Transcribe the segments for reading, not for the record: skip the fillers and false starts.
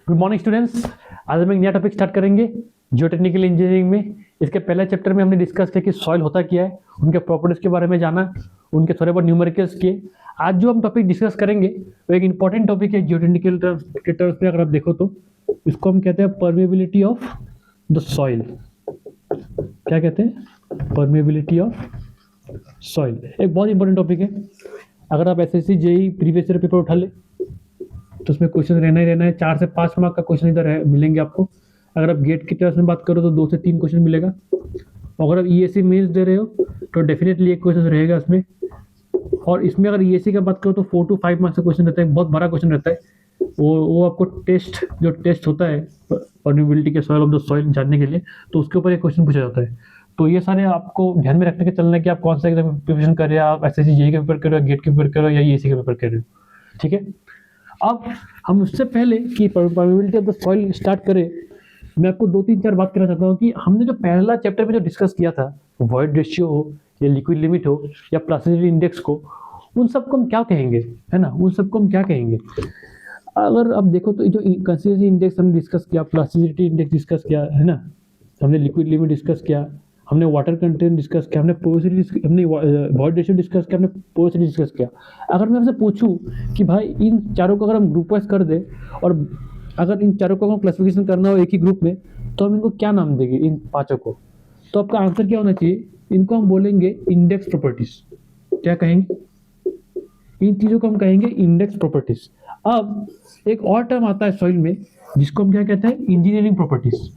Good morning students. आज हम एक नया टॉपिक स्टार्ट करेंगे जियोटेक्निकल इंजीनियरिंग में। इसके पहले चैप्टर में हमने डिस्कस किया कि सॉइल होता क्या है, उनके प्रॉपर्टीज के बारे में जाना, उनके थोड़े बहुत न्यूमेरिकल्स किए। आज जो हम टॉपिक डिस्कस करेंगे वो एक इंपॉर्टेंट टॉपिक है जियोटेक्निकल के टर्म्स में। अगर आप देखो तो इसको हम कहते हैं परमेबिलिटी ऑफ द सॉइल। क्या कहते हैं? Permeability of soil. एक बहुत इंपॉर्टेंट टॉपिक है। अगर आप SSC JEE previous year paper उठा ले तो उसमें क्वेश्चन रहना ही रहना है। 4 से 5 मार्क का क्वेश्चन इधर है मिलेंगे आपको। अगर आप गेट की टर्म्स में बात करो तो 2 से 3 क्वेश्चन मिलेगा। अगर आप ईएससी मेंस दे रहे हो तो डेफिनेटली एक क्वेश्चन रहेगा इसमें। और इसमें अगर ईएससी का बात करो तो 4 to 5 मार्क्स का क्वेश्चन रहता है, बहुत बड़ा क्वेश्चन रहता है। वो आपको जो टेस्ट होता है परमेबिलिटी के सॉइल ऑफ द सॉइल जानने के लिए, तो उसके ऊपर एक क्वेश्चन पूछा जाता है। तो ये सारे आपको ध्यान में रखने के चलना है कि आप कौन सा एग्जाम प्रिपरेशन कर रहे हैं। आप एसएससी जेईई का पेपर कर रहे हो, गेट के पेपर कर रहे हो या ईएससी का पेपर कर रहे हो, ठीक है। अब हम उससे पहले कि permeability of the soil start करें, मैं आपको 2-3-4 बात करना चाहता हूँ कि हमने जो पहला चैप्टर में जो डिस्कस किया था, वॉइड रेशियो हो या लिक्विड लिमिट हो या प्लास्टिसिटी इंडेक्स को, उन सबको हम क्या कहेंगे, है ना, उन सबको हम क्या कहेंगे। अगर आप देखो तो जो कंसिस्टेंसी इंडेक्स हमने डिस्कस किया, प्लास्टिसिटी इंडेक्स डिस्कस किया, है ना, हमने लिक्विड लिमिट डिस्कस किया, हमने वाटर कंटेंट डिस्कस किया, हमने पोरोसिटी, हमने वॉइड रेशियो डिस्कस किया, हमने पोरोसिटी डिस्कस किया। अगर मैं आपसे पूछूं कि भाई इन चारों को अगर हम ग्रुप वाइज कर दे और अगर इन चारों को हम क्लासिफिकेशन करना हो एक ही ग्रुप में, तो हम इनको क्या नाम देंगे इन पांचों को? तो आपका आंसर क्या होना चाहिए? इनको हम बोलेंगे इंडेक्स प्रॉपर्टीज। क्या कहेंगे? इन चीजों को हम कहेंगे इंडेक्स प्रॉपर्टीज। अब एक और टर्म आता है सॉइल में जिसको हम क्या कहते हैं? Engineering properties.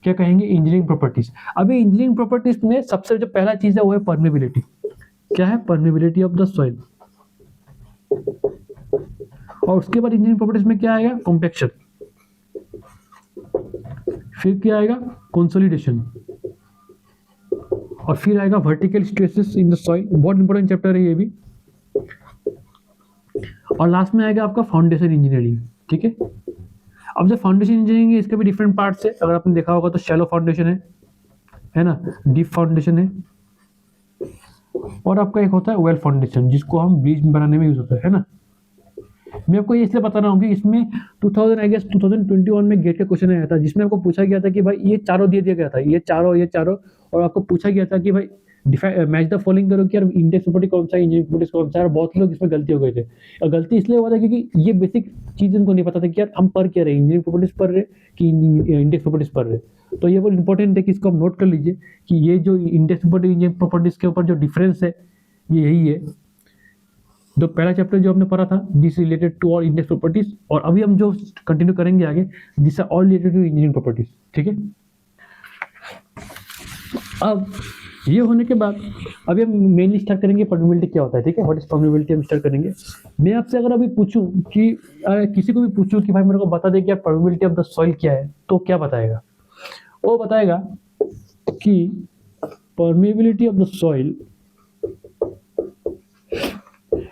क्या कहेंगे? Engineering properties. अभी इंजीनियरिंग प्रॉपर्टीज में सबसे जो पहला चीज है वो है परमेबिलिटी। क्या है? Permeability of the soil. और उसके बाद इंजीनियरिंग प्रॉपर्टीज में क्या आएगा? कॉम्पैक्शन। फिर क्या आएगा? कंसोलिडेशन। और फिर आएगा vertical stresses in the soil. बहुत इंपॉर्टेंट चैप्टर है ये भी। और लास्ट में आएगा आपका फाउंडेशन इंजीनियरिंग, ठीक है। अब जो फाउंडेशन इंजीनियरिंग है इसके भी डिफरेंट पार्ट्स है। अगर आपने देखा होगा तो शैलो फाउंडेशन है ना, डीप फाउंडेशन है, और आपका एक होता है वेल फाउंडेशन जिसको हम ब्रिज बनाने में यूज होता है ना। मैं आपको ये इसलिए बता रहा हूँ कि इसमें 2021 में गेट का क्वेश्चन आया था जिसमें आपको पूछा गया था कि भाई ये चारों दे दिया गया था, ये चारों, और आपको पूछा गया था कि भाई मैच द फॉलोइंग करो कि यार इंडेक्स प्रॉपर्टी कौन सा है, इंजीनियरिंग प्रॉपर्टीज कौन सा है। और बहुत लोग इसमें गलती हो गए थे। और गलती इसलिए हुआ था क्योंकि ये बेसिक चीज उनको नहीं पता था कि यार हम पढ़ क्या रहे, इंजीनियरिंग प्रॉपर्टीज पढ़ रहे कि इंडेक्स प्रॉपर्टीज पढ़ रहे। तो ये बहुत इंपॉर्टेंट है कि इसको हम नोट कर लीजिए कि ये जो इंडेक्स प्रॉपर्टी इंजीनियरिंग प्रॉपर्टीज के ऊपर जो डिफरेंस है ये यही है। जो पहला चैप्टर जो हमने पढ़ा था this related to all index properties, और अभी हम जो कंटिन्यू करेंगे आगे this are all related to engineering properties, ठीक है। अब ये होने के बाद अभी हम मेनली स्टार्ट करेंगे परमेबिलिटी क्या होता है, ठीक है। व्हाट इज परमेबिलिटी हम स्टार्ट करेंगे। मैं आपसे अगर अभी पूछूं कि किसी को भी पूछूं कि भाई मेरे को बता दे कि परमेबिलिटी ऑफ द सॉइल क्या है, तो क्या बताएगा? वो बताएगा कि permeability of the soil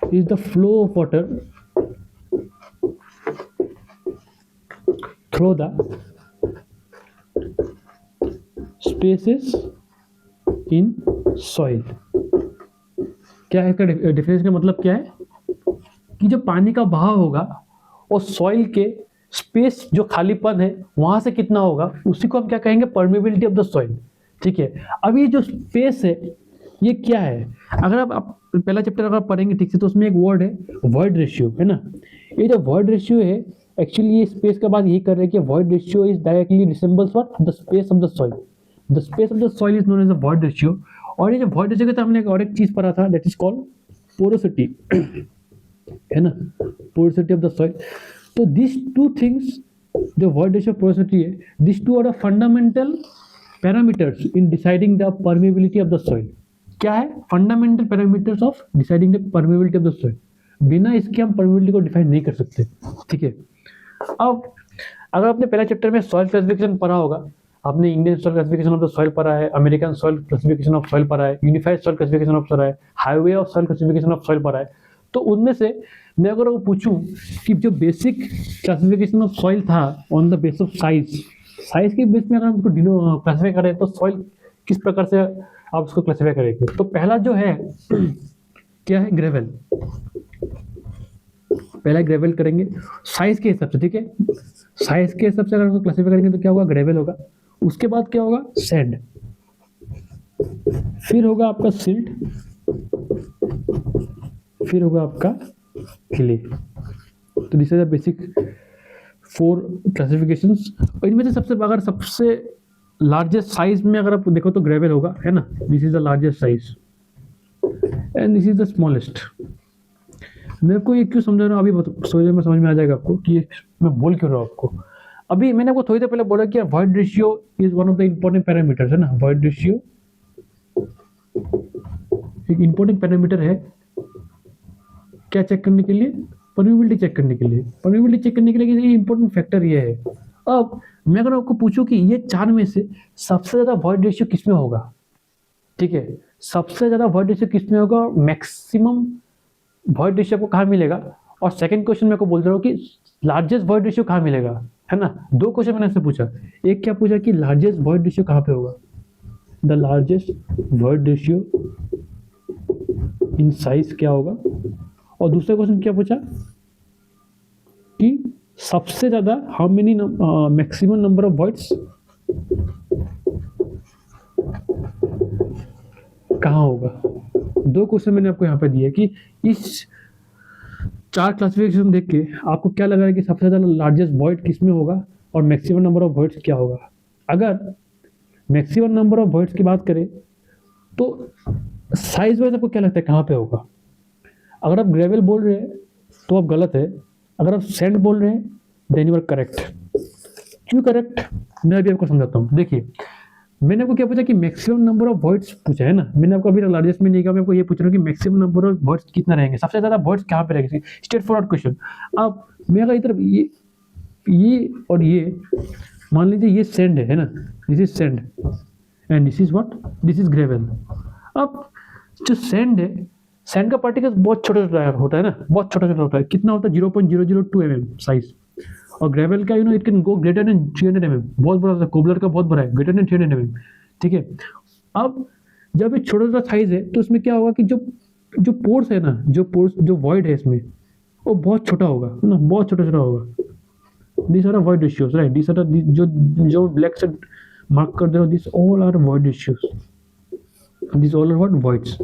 is the flow of water through the spaces in soil। क्या है इसका डिफरेंस का मतलब क्या है? कि जो पानी का बहाव होगा और सॉइल के स्पेस जो खालीपन है वहां से कितना होगा, उसी को हम क्या कहेंगे? परमेबिलिटी ऑफ द सॉइल, ठीक है। अब ये जो स्पेस है ये क्या है? अगर आप पहला चैप्टर अगर पढ़ेंगे ठीक से तो उसमें एक वर्ड है वॉइड रेशियो, है ना। ये जो वॉइड रेशियो है एक्चुअली ये स्पेस के बाद यही कर रहे हैं कि void ratio is directly resembles what? The space of the soil. The space of the soil is known as the void ratio. और ये जो वॉइड रेशियो का हमने और एक चीज पढ़ा था दैट इज कॉल्ड पोरोसिटी, है ना, पोरोसिटी ऑफ द सॉइल। तो दिस टू थिंग्स, जो वॉइड रेशियो पोरोसिटी है, this two are the fundamental parameters in deciding the permeability of the soil. क्या है? Fundamental parameters of deciding the permeability of the soil. बिना इसके हम permeability को define नहीं कर सकते, ठीक है। अब अगर आपने पहला चैप्टर में सॉइल क्लासिफिकेशन पढ़ा होगा, आपने Indian soil classification of the soil पढ़ा है, American soil classification of soil पढ़ा है, unified soil classification of soil है, highway of soil classification of soil पढ़ा है। तो उनमें से मैं अगर वो पूछूं कि जो बेसिक क्लासिफिकेशन ऑफ सॉइल था on the base of size के बेस में अगर हम उसको क्लासिफाई करें तो सॉइल किस प्रकार से आप उसको क्लासिफाई करेंगे? तो पहला जो है क्या है, ग्रेवल। पहला ग्रेवल करेंगे साइज के हिसाब से, ठीक है, साइज के हिसाब से अगर उसको क्लासीफाई करेंगे तो क्या होगा, ग्रेवल होगा। उसके बाद क्या होगा, सैंड, फिर होगा आपका सिल्ट, फिर होगा आपका क्ले। तो this is the basic 4 classifications. और इनमें से सबसे लार्जेस्ट साइज में अगर आप देखो तो ग्रेवल होगा, है ना, this is the largest size and this is the smallest. मेरे को ये क्यों समझा रहा हूँ अभी सोचने में समझ में आ जाएगा आपको कि ये मैं बोल क्यों रहा हूँ आपको। अभी मैंने आपको थोड़ी देर पहले बोला कि void ratio is one of the important parameters, है ना। वॉइड रेशियो एक इंपॉर्टेंट पैरामीटर है, क्या चेक करने के लिए, परमिबिलिटी चेक करने के लिए। परमिबिलिटी चेक करने के लिए ये इंपॉर्टेंट फैक्टर ये है। अब मैं अगर आपको पूछूं कि ये 4 में से सबसे ज्यादा वॉइड रेशियो किसमें होगा, ठीक है, सबसे ज्यादा वॉइड रेशियो किसमें होगा, मैक्सिमम वॉइड रेशियो आपको कहाँ मिलेगा। और सेकंड क्वेश्चन मैं को बोल रहा हूँ कि लार्जेस्ट वॉइड रेशियो कहाँ मिलेगा, है ना। 2 क्वेश्चन मैंने आपसे पूछा, एक क्या पूछा कि लार्जेस्ट वॉइड रेशियो कहाँ पे होगा, the largest void ratio in size क्या होगा, और दूसरा क्वेश्चन क्या पूछा कि सबसे ज्यादा how many maximum number of voids कहाँ होगा। 2 क्वेश्चन मैंने आपको यहाँ पे दिए कि इस 4 क्लासिफिकेशन देख के आपको क्या लग रहा है कि सबसे ज्यादा लार्जेस्ट वॉइड किसमें होगा और मैक्सिमम नंबर ऑफ वॉइड्स क्या होगा। अगर मैक्सिमम नंबर ऑफ वॉइड्स की बात करें तो साइज वाइज आपको क्या लगता है कहाँ पे होगा। अगर आप ग्रेवल बोल रहे हैं तो आप गलत है, अगर आप सैंड बोल रहे हैं देन यू आर करेक्ट। क्यों करेक्ट, मैं अभी आपको समझाता हूँ। देखिए मैंने आपको क्या पूछा कि मैक्सिमम नंबर ऑफ वॉइड्स पूछा, है ना। मैंने आपको अभी लार्जेस्ट में नहीं कहा, मैं आपको ये पूछ रहा हूँ कि मैक्सिमम नंबर ऑफ वॉइड्स कितना रहेंगे, सबसे ज्यादा वॉइड्स कहाँ पे रहेंगे। Straight forward question. अब मैं अगर इधर ये और ये मान लीजिए ये सैंड है ना, this is sand and this is what, this is gravel. अब जो सैंड है, सैंड का पार्टिकल बहुत छोटा छोटा होता है ना, बहुत छोटा छोटा होता है। कितना होता है, 0.002 mm साइज। और ग्रेवल का it can go greater than 300 mm, बहुत बड़ा होता है। कोबलर का बहुत बड़ा है, ग्रेटर देन 300 mm, ठीक है। अब जब ये छोटा छोटा साइज है तो इसमें क्या होगा कि जो पोर्स है ना, जो वॉइड है इसमें वो बहुत छोटा होगा, है ना, बहुत छोटा छोटा होगा। This are void ratios, right, this are जो ब्लैक से मार्क कर दे रहा हूँ, this all are void ratios, this all are what, voids.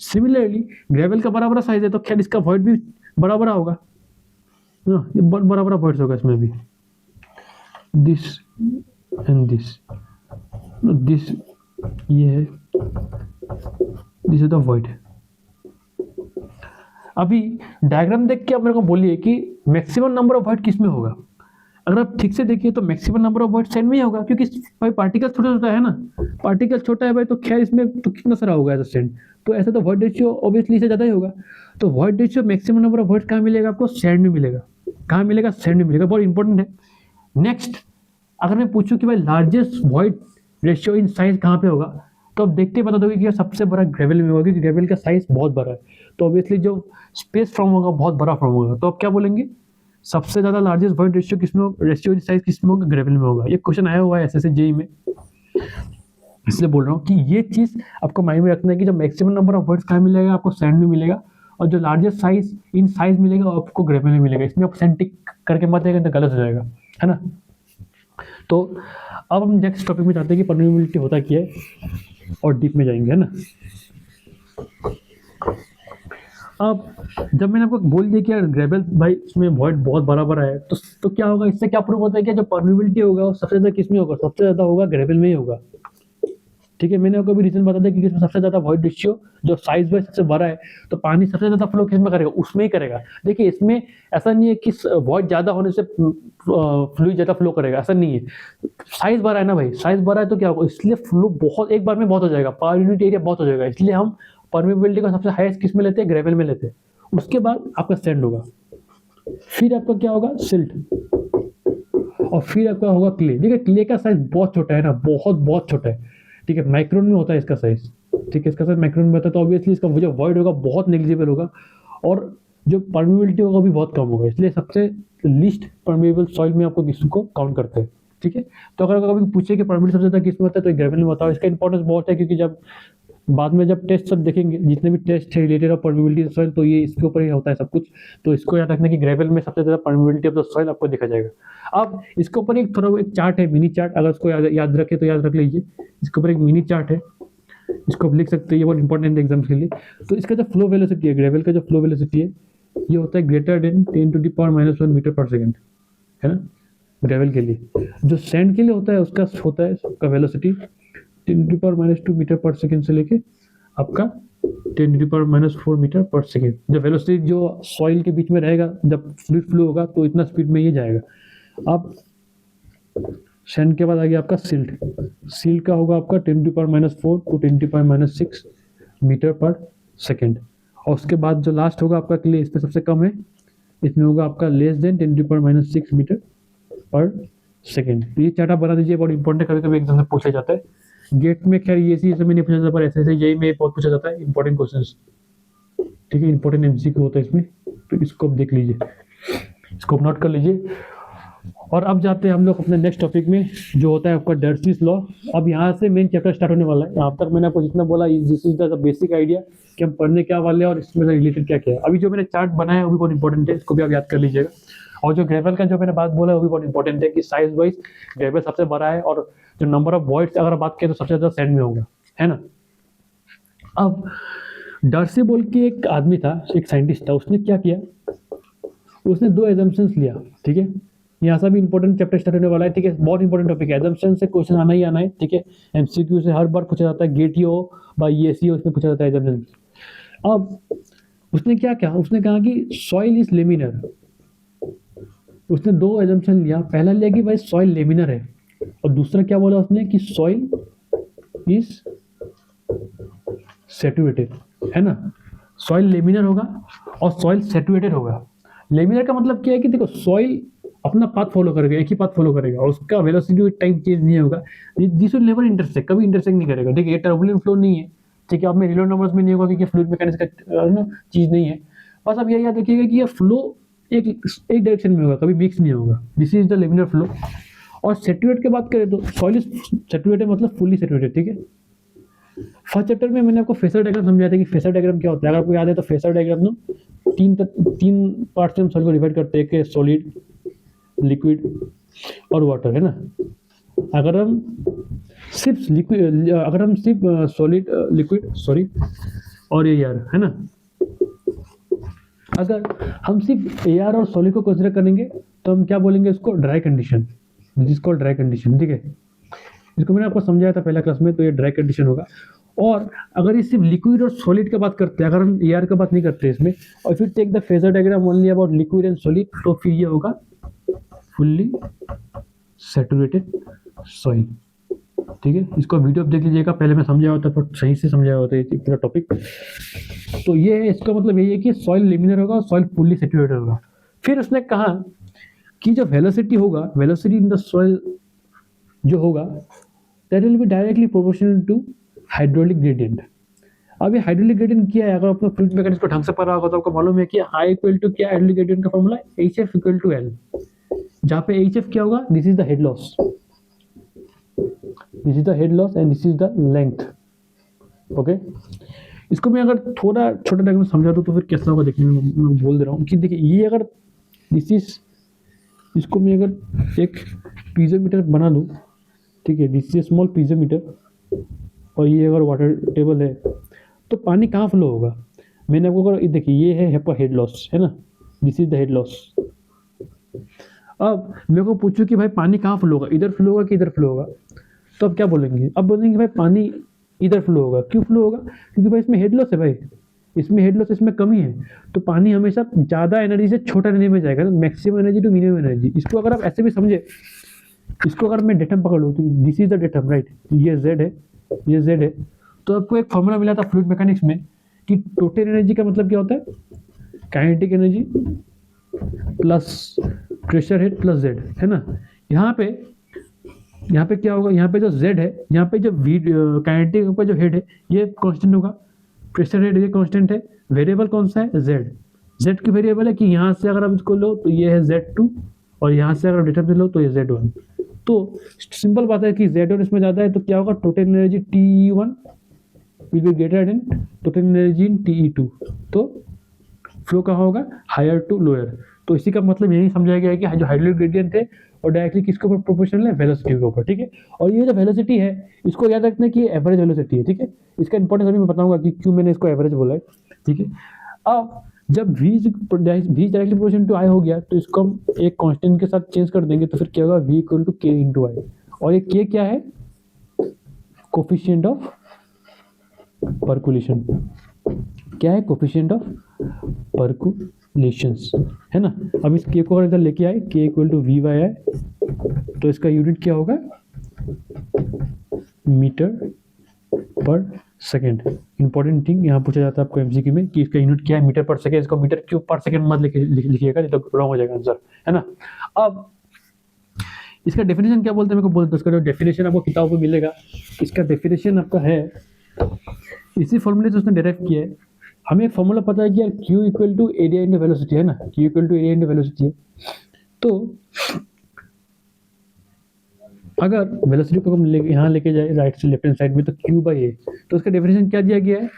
Similarly gravel का बड़ा बड़ा साइज है तो खैर इसका वॉइड भी बड़ा बड़ा होगा ना, ये बहुत बड़ा बड़ा वॉइड्स होगा इसमें भी, दिस एंड दिस ये है, दिस इज द वॉइड। अभी डायग्राम देख के आप मेरे को बोलिए कि मैक्सिमम नंबर ऑफ वॉइड किसमें होगा। अगर आप ठीक से देखिए तो maximum number of void sand में ही होगा, क्योंकि भाई पार्टिकल छोटा छोटा है ना, पार्टिकल छोटा है भाई, तो खैर इसमें तो कितना सारा होगा ऐसा सैंड, तो ऐसा तो वॉइड रेशियो ऑब्वियसली इससे ज़्यादा ही होगा। तो void ratio maximum number of voids कहाँ मिलेगा आपको, सैंड में मिलेगा। कहाँ मिलेगा, सैंड में मिलेगा, बहुत इंपॉर्टेंट है। नेक्स्ट अगर मैं पूछूं कि भाई largest void ratio in size कहाँ पे होगा, तो आप देखते बता दोगे कि सबसे बड़ा ग्रेवल में होगा, क्योंकि ग्रेवल का साइज बहुत बड़ा है, तो ऑब्वियसली जो स्पेस फॉर्म होगा बहुत बड़ा फॉर्म होगा। तो आप क्या बोलेंगे, सबसे ज्यादा लार्जेस्ट वॉइड रेशियो किसमें होगा, रेशियो इन साइज किसमें होगा, ग्रेवल में होगा। ये क्वेश्चन आया हुआ है एसएससी जेईई में, इसलिए बोल रहा हूँ कि ये चीज आपको माइंड में रखना है कि जो मैक्सिमम नंबर ऑफ वर्ड्स कहाँ मिलेगा, आपको सैंड में मिलेगा, और जो लार्जेस्ट साइज इन साइज मिलेगा आपको ग्रेवल में मिलेगा। इसमें आप सैंड टिक करके मत देगा तो गलत हो जाएगा, है ना। तो अब हम नेक्स्ट टॉपिक में जाते हैं कि परमिबिलिटी होता क्या है, और डीप में जाएंगे, है ना। अब जब मैंने आपको बोल दिया कि यार ग्रेवल भाई इसमें वॉइड बहुत बड़ा बड़ा है, तो क्या होगा, इससे क्या प्रूव होता है कि जो परमिबिलिटी होगा वो सबसे ज्यादा किसमें होगा, सबसे ज्यादा होगा ग्रेवल में ही होगा। ठीक है, मैंने आपको भी रीजन बता दिया कि इसमें सबसे ज्यादा वॉइड रेशियो जो साइज वाइज सबसे बड़ा है, तो पानी सबसे ज्यादा फ्लो किसमें करेगा, उसमें ही करेगा। देखिए इसमें ऐसा नहीं है कि वॉइड ज्यादा होने से फ्लूइड ज्यादा फ्लो करेगा, ऐसा नहीं है। साइज बड़ा है ना भाई, साइज बड़ा है तो क्या होगा, इसलिए फ्लो बहुत एक बार में बहुत हो जाएगा, पर यूनिट एरिया बहुत हो जाएगा, इसलिए हम परमिबिलिटी को सबसे हाईएस्ट किस में लेते हैं, ग्रेवल में लेते हैं। उसके बाद आपका सैंड होगा, फिर आपका क्या होगा, सिल्ट, और फिर आपका होगा क्ले। देखिए क्ले का साइज बहुत छोटा है ना, बहुत बहुत छोटा है, ठीक है, माइक्रोन में होता है इसका साइज, ठीक है, इसका साइज माइक्रोन में होता है, तो ऑब्वियसली इसका जो वॉइड होगा बहुत नेग्लिजिबल होगा, और जो परमिबिलिटी होगा भी बहुत कम होगा, इसलिए सबसे लीस्ट परमिएबल सॉइल में आपको किसको काउंट करते हैं। ठीक है, तो अगर कभी पूछे कि परमिबिलिटी सबसे ज्यादा किसमें होता है तो ग्रेवल में बताओ। इसका इंपॉर्टेंस बहुत है, क्योंकि जब बाद में जब टेस्ट सब देखेंगे, जितने भी टेस्ट है related of permeability of soil, तो ये इसके ऊपर ही होता है सब कुछ। तो इसको याद रखना कि ग्रेवल में सबसे ज़्यादा परमेबिलिटी ऑफ द सॉइल आपको देखा जाएगा। अब इसके ऊपर एक थोड़ा एक चार्ट है, मिनी चार्ट, अगर उसको याद रखे तो याद रख लीजिए। इसके ऊपर एक मिनी चार्ट है, इसको आप लिख सकते हैं, ये बहुत इंपॉर्टेंट है एग्जाम्स के लिए। तो इसका जो फ्लो वेलोसिटी है, ग्रेवल का जो फ्लो वेलोसिटी है, ये होता है ग्रेटर देन 10⁻⁻1 मीटर पर सेकेंड, है ना, ग्रेवल के लिए। जो सैंड के लिए होता है उसका होता है उसका वेलोसिटी 10⁻²मीटर पर सेकेंड से लेके आपका 10⁻⁴ मीटर पर सेकेंड। जो वेलोसिटी जो सॉइल के बीच में रहेगा जब फ्लूइड फ्लो होगा तो इतना स्पीड में ये जाएगा। अब सैंड के बाद आ गया आपका सिल्ट। सिल्ट का होगा आपका 10⁻⁴ टू 10⁻�6 मीटर पर सेकेंड। और उसके बाद जो लास्ट होगा आपका क्ले, इस पर सबसे कम है, इसमें होगा आपका लेस देन 10⁻�6 मीटर पर सेकेंड। तो ये चार्ट आप बना दीजिए, बहुत इंपॉर्टेंट, कभी कभी एग्जाम में पूछा जाता है। गेट में खैर ये चीज़ में नहीं पूछा जाता, पर ऐसे ऐसे यही में बहुत पूछा जाता है इंपॉर्टेंट क्वेश्चन, ठीक है, इंपॉर्टेंट एमसीक्यू होता है इसमें। तो इसको आप देख लीजिए, इसको नोट कर लीजिए। और अब जाते हैं हम लोग अपने नेक्स्ट टॉपिक में, जो होता है आपका डर्सीज लॉ। अब यहाँ से मेन चैप्टर स्टार्ट होने वाला है। यहाँ तक मैंने आपको जितना बोला, this is the basic idea कि हम पढ़ने क्या वाले हैं और इसमें रिलेटेड क्या क्या है। अभी जो मैंने चार्ट बनाया है वो भी बहुत इंपॉर्टेंट है, इसको भी आप याद कर लीजिएगा। और जो ग्रेवल का जो मैंने बात बोला है वो भी बहुत इंपॉर्टेंट है कि साइज वाइज ग्रेवल सबसे बड़ा है, और जो नंबर ऑफ वॉइड्स अगर बात करें तो सबसे ज़्यादा सैंड में होगा, है ना। अब डर्सी बोल के एक आदमी था, एक साइंटिस्ट था, उसने क्या किया, उसने दो एजम्पशंस लिया, ठीक है। यहाँ से भी इंपॉर्टेंट चैप्टर स्टार्ट होने वाला है, ठीक है, बहुत इंपॉर्टेंट टॉपिक है। एजम्पशन से क्वेश्चन आना ही आना है, ठीक है, एमसीक्यू से हर बार पूछा जाता है, गेट ही हो बाई ईएससी हो, उसमें पूछा जाता है एजम्पशन। अब उसने क्या कहा, उसने कहा कि सॉइल इज लेमिनर। उसने दो एजम्पशन लिया, पहला लिया कि भाई सॉइल लेमिनर है, और दूसरा क्या बोला उसने कि सॉइल इज सैचुरेटेड, है ना। सॉइल लेमिनर होगा और सॉइल सैचुरेटेड होगा। लेमिनर का मतलब क्या है कि देखो सॉइल अपना पाथ फॉलो करेगा, एक ही पाथ फॉलो करेगा, और उसका वेलोसिटी टाइम चेंज नहीं होगा। दिस विल नेवर इंटरसेक्ट, कभी इंटरसेक्ट नहीं करेगा। देखिए ये टर्बुलेंट फ्लो नहीं है, ठीक है, अब में रिलेटिव नंबर्स में नहीं होगा क्योंकि फ्लूइड मैकेनिक्स का ना चीज़ नहीं है। बस अब यही याद रखिएगा कि ये फ्लो एक डायरेक्शन में होगा, कभी मिक्स नहीं होगा। This is the laminar flow. और सैचुरेट की बात करें तो सॉइल इज सैचुरेटेड मतलब फुल्ली सैचुरेटेड, ठीक है। फर्स्ट चैप्टर में मैंने आपको फेसर डायग्राम समझाया था कि फेसर डायग्राम क्या होता है। अगर आपको याद है तो फेसर डायग्राम ना तीन पार्ट से हम सॉइल को डिवाइड करते हैं, कि सॉलिड, लिक्विड और वाटर, है ना। अगर हम सिर्फ सॉलिड, लिक्विड, सॉरी, और एयर, है ना, अगर हम सिर्फ एयर और सॉलिड को कंसीडर करेंगे तो हम क्या बोलेंगे, इसको ड्राई कंडीशन, जिसको ड्राई कंडीशन, ठीक है। इसको मैंने आपको समझाया था पहला क्लास में, तो ये ड्राई कंडीशन होगा। और अगर ये सिर्फ लिक्विड और सॉलिड की बात करते हैं, अगर हम एयर की बात नहीं करते इसमें, और फिर take the phase diagram only about liquid and solid, तो फिर ये होगा फुल्ली सैचुरेटेड सॉइल, ठीक है। इसको वीडियो देख लीजिएगा, पहले मैं समझाया होता तो सही से समझाया होता है पूरा टॉपिक। तो ये है, इसका मतलब यही है कि सॉइल लेमिनर होगा, सॉइल फुल्ली सैचुरेटेड होगा। फिर उसने कहा कि जो वेलोसिटी होगा, वेलोसिटी इन द सॉइल जो होगा, that will be directly proportional to hydraulic gradient. अब ये हाइड्रोलिक ग्रेडियंट क्या है, अगर आपको फ्लूइड मैकेनिक्स को ढंग से पढ़ा होगा तो आपको मालूम है कि हाई इक्वल टू क्या, हाइड्रोलिक ग्रेडियंट का formula HF equal to L, जहाँ पे HF क्या होगा, this is the head loss, this is the head loss and this is the length, okay. इसको मैं अगर थोड़ा छोटा डायग्राम समझा दूँ तो फिर कैसा होगा देखने में, मैं बोल दे रहा हूँ कि देखिए ये अगर दिस इज, इसको मैं अगर एक पीजोमीटर बना लूँ, ठीक है, दिस इज स्मॉल पीजोमीटर, और ये अगर वाटर टेबल है तो पानी कहाँ फ्लो होगा। मैंने आपको अगर देखिए ये है आपका हेड लॉस, है ना, this is the head loss. अब मेरे को पूछो कि भाई पानी कहाँ फ्लो होगा, इधर फ्लो होगा कि इधर फ्लो होगा, तो अब क्या बोलेंगे, अब बोलेंगे भाई पानी इधर फ्लो होगा। क्यों फ्लो होगा, क्योंकि भाई इसमें हेड लॉस है, भाई इसमें हेड लॉस, इसमें कमी है, तो पानी हमेशा ज़्यादा एनर्जी से छोटा एनर्जी में जाएगा, maximum energy to minimum energy. इसको अगर आप ऐसे भी समझे, इसको अगर मैं डेटम पकड़ लूँ तो this is the datum, right, ये Z है, ये Z है। तो आपको एक फॉर्मूला मिला था फ्लूइड मैकेनिक्स में कि टोटल एनर्जी का मतलब क्या होता है, kinetic energy plus pressure head plus Z, है ना। यहाँ पे क्या होगा, यहाँ पे जो Z है, यहाँ पे जो काइनेटिक का जो हेड है ये कांस्टेंट होगा, प्रेशर हेड ये कांस्टेंट है, वेरिएबल कौन सा है, Z की वेरिएबल है कि यहाँ से अगर आप इसको लो तो ये है Z2, और यहाँ से अगर डेटा से लो तो ये Z1। तो सिंपल बात है कि Z1 इसमें ज़्यादा है तो क्या होगा, total energy T1 will be greater than total energy in TE2। तो फ्लो कहाँ होगा, हायर टू लोअर। तो इसी का मतलब यही समझाया गया है कि जो हाइड्रोलिक ग्रेडियंट है और डायरेक्टली किसके ऊपर प्रोपोर्शनल है, वेलोसिटी के ऊपर, ठीक है। और ये जो वेलोसिटी है इसको याद रखना कि एवरेज वेलोसिटी है, ठीक है। इसका इंपॉर्टेंस अभी मैं बताऊंगा कि क्यों मैंने इसको एवरेज बोला है, ठीक है। अब जब v directly proportional to i हो गया तो इसको हम एक कांस्टेंट के साथ चेंज कर देंगे, तो फिर क्या होगा, v equal to k into I. और ये k क्या है, कोफिशिएंट ऑफ परकुलेशन। क्या है, कोफिशिएंट ऑफ परकुलेशंस, है ना। अब इस k को अगर इधर लेके आए, k equal to V by I, तो इसका यूनिट क्या होगा, मीटर पर सेकेंड। इंपॉर्टेंट थिंग यहाँ पूछा जाता है आपको एमसीक्यू में कि इसका यूनिट क्या है, मीटर पर सेकेंड। इसको मीटर क्यूब पर सेकेंड मत लिखिएगा, नहीं तो रॉन्ग हो जाएगा आंसर, है ना। अब इसका डेफिनेशन क्या बोलते हैं, मेरे को बोलते हैं। इसका जो डेफिनेशन आपको किताब में मिलेगा, इसका डेफिनेशन आपका है, इसी फॉर्मूले से उसने डेराइव किया है। हमें एक फॉर्मूला पता है कि यार Q equal to area into velocity, है ना। Q equal to area into velocity है। तो अगर वेलोसिटी को हम यहाँ लेके जाए राइट से लेफ्ट हैंड साइड में, तो Q बाई ए, तो उसका डेफिनेशन क्या दिया गया है,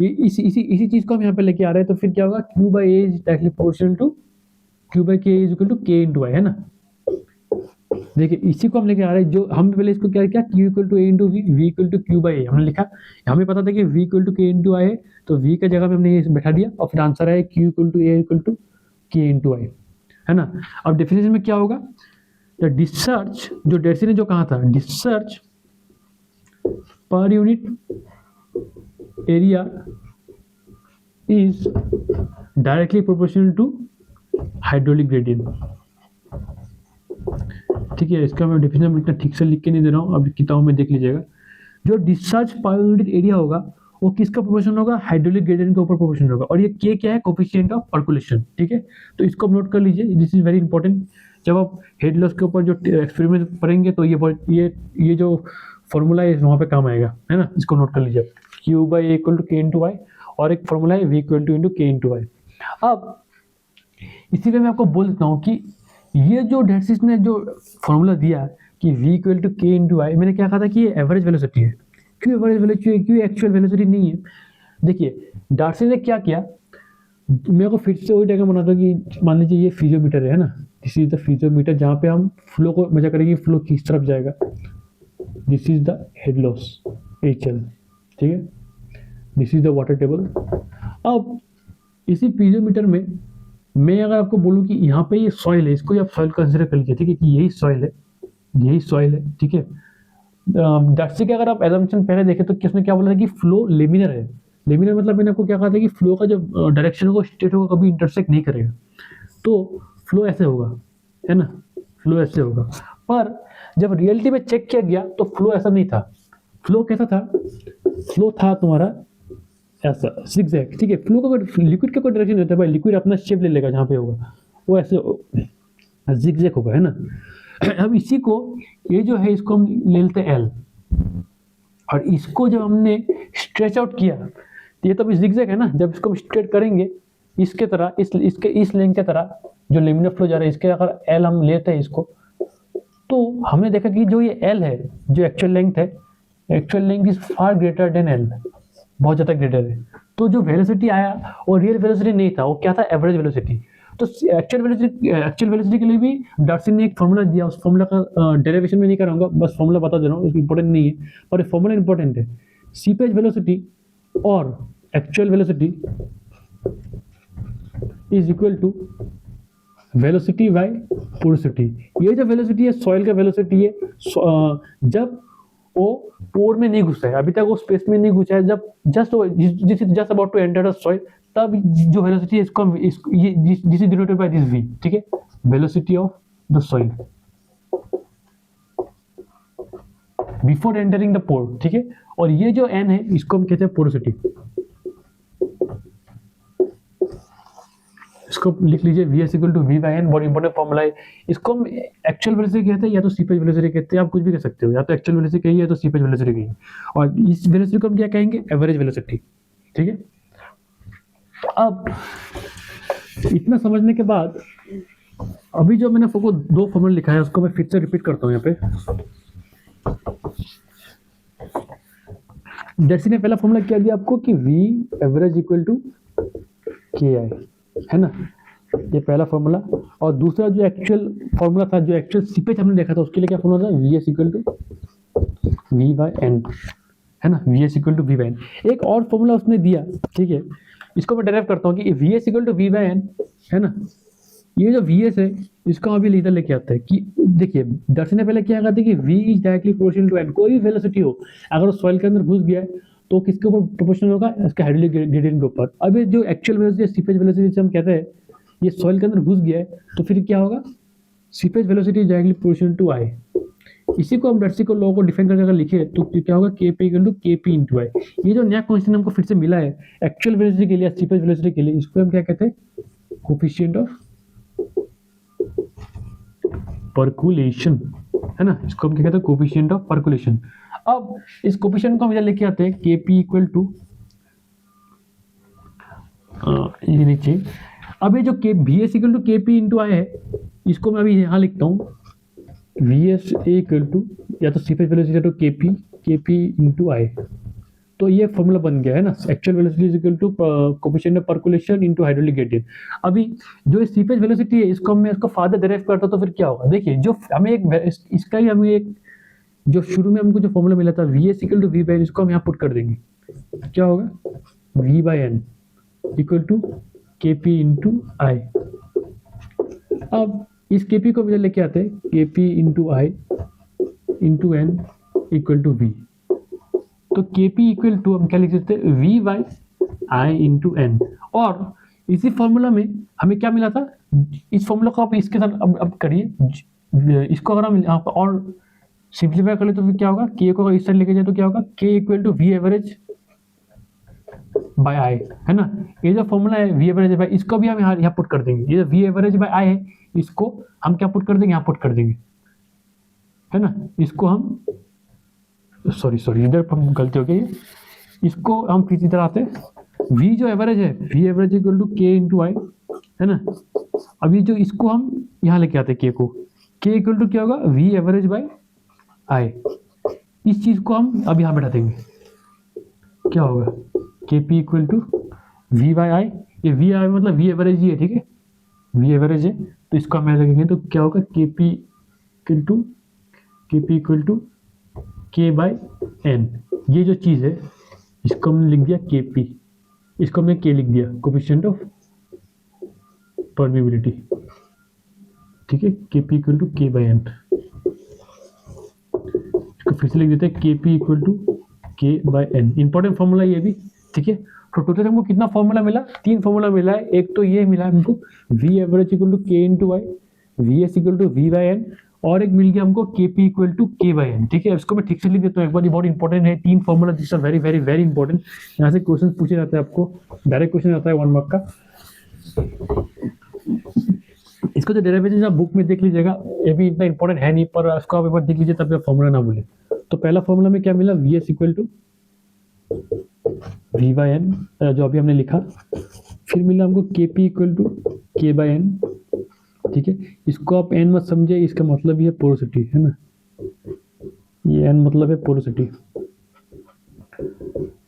ये इसी चीज को हम यहाँ पे लेके आ रहे हैं। तो फिर क्या होगा, Q by A is directly proportional to Q by K is equal to K into I, है ना। देखिए इसी को हम लेके आ रहे हैं, जो हम पहले इसको क्या किया, Q equal to A into V, V equal to Q by A हमने लिखा। हमें पता था कि V equal to K into I है, तो V का जगह में हमने ये बैठा दिया और फिर आंसर है Q equal to A equal to K into I, है ना। अब डेफिनेशन में क्या होगा, द डिस्चार्ज, जो डेसी ने जो कहा था, discharge per unit area is directly proportional to hydraulic gradient, ठीक है। इसका मैं डेफिनेशन इतना ठीक से लिख के नहीं दे रहा हूँ, अभी किताब में देख लीजिएगा। जो डिस्चार्ज पर यूनिट एरिया होगा वो किसका प्रोपोर्शन होगा, हाइड्रोलिक ग्रेडियंट के ऊपर प्रोपोर्शन होगा। और ये के क्या है, कोफिशिएंट ऑफ परकुलेशन, ठीक है। तो इसको नोट कर लीजिए, दिस इज वेरी इंपॉर्टेंट। जब आप हेड लॉस के ऊपर जो एक्सपेरिमेंट करेंगे तो ये जो फॉर्मूला है वहाँ पे काम आएगा, है ना। इसको नोट कर लीजिए, Q by A equal to K into Y, और एक फॉर्मूला है V equal to into K into Y. अब इसी पे मैं आपको बोल देता हूँ कि ये जो डेसिस ने जो फॉर्मूला दिया कि V equal to K into I, मैंने क्या कहा था कि ये एवरेज वेलोसिटी है। क्यों एवरेज वेलोसिटी है, क्यों एक्चुअल वेलोसिटी नहीं है। देखिए डार्सी ने क्या किया, मेरे को फिर से वही डायग्राम बनाता कि मान लीजिए ये फिजियोमीटर है ना, दिस इज द फिजियोमीटर, जहाँ पे हम फ्लो को मेजर करेंगे, फ्लो किस तरफ जाएगा। This is the head loss HL, ठीक है। This is the water table. अब इसी फिजियोमीटर में मैं अगर आपको बोलूँ कि यहाँ पे ये सॉइल है, इसको आप सॉइल कंसिडर कर लीजिए, ठीक है, कि यही सॉइल है, यही सॉइल है, ठीक है। डार्सी के अगर आप एजम्पशन पहले देखें तो किसने क्या बोला था कि फ्लो लेमिनर है। लेमिनर मतलब मैंने आपको क्या कहा था कि फ्लो का जो डायरेक्शन होगा, स्टेट होगा, कभी इंटरसेक्ट नहीं करेगा। तो फ्लो ऐसे होगा, है ना, फ्लो ऐसे होगा। पर जब रियलिटी में चेक किया गया तो फ्लो ऐसा नहीं था। फ्लो कैसा था, फ्लो था तुम्हारा ऐसा zigzag, ठीक है। फ्लो का लिक्विड का कोई डायरेक्शन रहता है भाई, लिक्विड अपना शेप ले लेगा, जहाँ पे होगा वो ऐसे zigzag होगा, है ना। अब इसी को, ये जो है इसको हम ले लेते हैं L, और इसको जब हमने स्ट्रेच आउट किया, तो ये तो अभी zigzag है ना, जब इसको हम स्ट्रेट करेंगे इसके तरह, इसके इस लेंथ के तरह जो लेमिनर फ्लो जा रहा है, इसके अगर L हम लेते हैं इसको, तो हमने देखा कि जो ये L है, जो एक्चुअल लेंथ है, actual length is far greater than L, बहुत ज़्यादा ग्रेटर है। तो जो वेलोसिटी आया वो रियल वेलोसिटी नहीं था, वो क्या था, एवरेज वेलोसिटी। तो एक्चुअल वेलोसिटी के लिए भी डार्सी ने एक फॉर्मूला दिया, उस फॉर्मूला का डेरिवेशन में नहीं कराऊंगा, बस फॉर्मूला बता दे रहा हूँ, इंपॉर्टेंट नहीं है, पर फॉर्मूला इंपॉर्टेंट है। सीपेज वेलोसिटी और actual velocity is equal to velocity by porosity. ये जो वेलोसिटी है सॉइल का वेलोसिटी है, जब वो पोर में नहीं घुसा है, अभी तक वो स्पेस में नहीं घुसा है, जब just about to enter the soil, तब जो वेलोसिटी है इसको this is denoted by this v, ठीक है, velocity of the soil before entering the pore, ठीक है। और ये जो n है इसको हम कहते हैं पोरोसिटी। इसको लिख लीजिए, Vs equal to V by N, बहुत इंपॉर्टेंट फॉर्मूला है। इसको हम एक्चुअल वेलोसिटी कहते हैं या तो सीपेज वेलोसिटी कहते हैं, आप कुछ भी कह सकते हो, या तो एक्चुअल वेलोसिटी कहिए या तो सीपेज वेलोसिटी कहिए। और इस वेलोसिटी को हम क्या कहेंगे, एवरेज वेलोसिटी, ठीक है। अब इतना समझने के बाद अभी जो मैंने आपको दो फॉर्मूला लिखा है उसको मैं फिर से रिपीट करता हूँ यहाँ पे। डर्सी ने पहला फॉर्मूला क्या दिया आपको कि वी एवरेज इक्वल टू के आई, है ना, ये पहला फॉर्मूला। और दूसरा जो एक्चुअल फॉर्मूला था, जो एक्चुअल सीपेज हमने देखा था, उसके लिए क्या फॉर्मूला था, V S equal to V by N, है ना, V S equal to V by N. एक और फॉर्मूला उसने दिया, ठीक है, इसको मैं डेराइव करता हूँ कि V S equal to V by N, है ना, ये जो वी एस है इसको अभी लीडर लेके आता है कि देखिए दर्शन ने पहले क्या कहा था कि v is directly proportional to n, कोई भी वेलोसिटी हो अगर वो सॉइल के अंदर घुस गया है तो किसके ऊपर प्रोपोर्शनल होगा, इसके हाइड्रोलिक ग्रेडियंट के ऊपर। अब ये जो एक्चुअल वेलोसिटी सीपेज वेलोसिटी से हम कहते हैं ये सॉइल के अंदर घुस गया है तो फिर क्या होगा, seepage velocity directly proportional to I. इसी को हम डर्सी को लॉ को डिफाइन करके अगर लिखे तो क्या होगा, K P equal to K P into आई। ये जो नया क्वेश्चन हमको फिर से मिला है एक्चुअल वेलोसिटी के लिए, सीपेज वेलोसिटी के लिए, इसको हम क्या कहते हैं, कोफिशिएंट ऑफ परकुलेशन, है ना, इसको हम क्या कहते हैं, कोफिशिएंट ऑफ परकुलेशन। अब इस कोफिशिएंट को हम इधर लेके आते हैं के पी इक्वल टू ये नीचे। अब ये जो के we S equal to K P into I है, इसको मैं अभी यहाँ लिखता हूँ, वी एस इक्वल टू या तो seepage velocity to K P into I. तो ये फॉर्मूला बन गया है ना, actual velocity is equal to coefficient of percolation into hydraulic gradient. अभी जो सीपेज वेलोसिटी है इसको मैं इसको फादर डेराइव करता तो फिर क्या होगा, देखिए जो हमें एक इसका ही हमें एक जो शुरू में हमको जो फॉर्मूला मिला था V S equal to V by N, इसको हम यहाँ पुट कर देंगे, क्या होगा, V by N equal to K P into I. अब इस के पी को इधर लेके आते हैं, K P into I into N equal to V. तो के पी इक्वल टू हम क्या लिख सकते हैं, V by I into N. और इसी फॉर्मूला में हमें क्या मिला था, इस फॉर्मूला को आप इसके साथ अब करिए, इसको अगर हम यहाँ पर और सिंप्लीफाई कर ले तो फिर क्या होगा, के को अगर इस साइड लेके जाए तो क्या होगा, K equal to V average by I, है ना। ये जो फॉर्मूला है वी एवरेज बाय, इसको भी हम यहाँ पुट कर देंगे, ये जो वी एवरेज बाय आई है इसको हम क्या पुट कर देंगे, यहाँ पुट कर देंगे, है ना। इसको हम सॉरी इधर हम गलती हो गई, इसको हम किसी तरह आते हैं, v जो एवरेज है we average equal to K into I, है ना। अभी जो इसको हम यहाँ लेके आते हैं के को, के इक्वल टू क्या होगा, वी एवरेज बाय आई। इस चीज को हम अब यहाँ बैठा देंगे, क्या होगा, K P equal to V by I. ये वी आई मतलब वी एवरेज ही है, ठीक है, वी एवरेज है तो इसको हम यहाँ लगेंगे तो क्या होगा, K P equal to K by N. ये जो चीज़ है इसको हमने लिख दिया के पी, इसको हमने के लिख दिया, कोफिशिएंट ऑफ परमिबिलिटी, ठीक है, के P equal to K by N. इसको फिर से लिख देते हैं, K P equal to K by N. Important formula ये भी, ठीक है। तो टोटल हमको कितना फॉर्मूला मिला, 3 फॉर्मूला मिला है। एक तो ये मिला हमको V average equal to K into I, V S equal to V by N, और एक मिल गया हमको K P equal to K by N, ठीक है। इसको मैं ठीक से लिख देता हूँ एक बार, ये बहुत इंपॉर्टेंट है, 3 formula this are very very very important. यहाँ से क्वेश्चन पूछे जाते हैं, आपको डायरेक्ट क्वेश्चन आता है 1 मार्क का। इसको जो डेरिवेशन आप बुक में देख लीजिएगा, ये भी इतना इंपॉर्टेंट है नहीं, पर इसको आप एक बार देख लीजिए तब आप फॉर्मूला ना भूले। तो पहला फॉर्मूला में क्या मिला, V S equal to V by N, जो अभी हमने लिखा। फिर मिला हमको K P equal to K by N, ठीक है। इसको आप एन मत समझे, इसका मतलब ये है पोरोसिटी, है ना, ये एन मतलब है पोरोसिटी।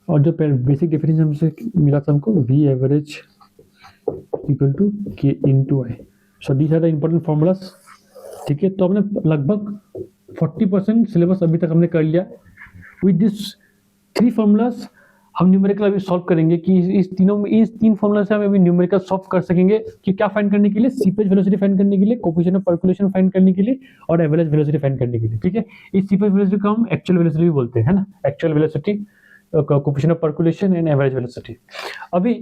और जो बेसिक डेफिनेशन हमसे मिला था हमको, V average equal to K into I. So these are the important formulas, ठीक है। तो हमने लगभग 40% सिलेबस अभी तक हमने कर लिया। विद दिस 3 फॉर्मूलाज हम न्यूमेरिकल अभी सॉल्व करेंगे कि इस 3 फॉर्मूला से हम अभी न्यूमेरिकल सॉल्व कर सकेंगे कि क्या फाइंड करने के लिए, सीपेज वेलोसिटी फाइंड करने के लिए, कोफिशिएंट ऑफ परकुलेशन फाइंड करने के लिए, और एवरेज वेलोसिटी फाइंड करने के लिए, ठीक है। इस सीपेज वेलोसिटी को हम एक्चुअल वेलोसिटी भी बोलते हैं, है ना, actual velocity, coefficient of percolation and average velocity. अभी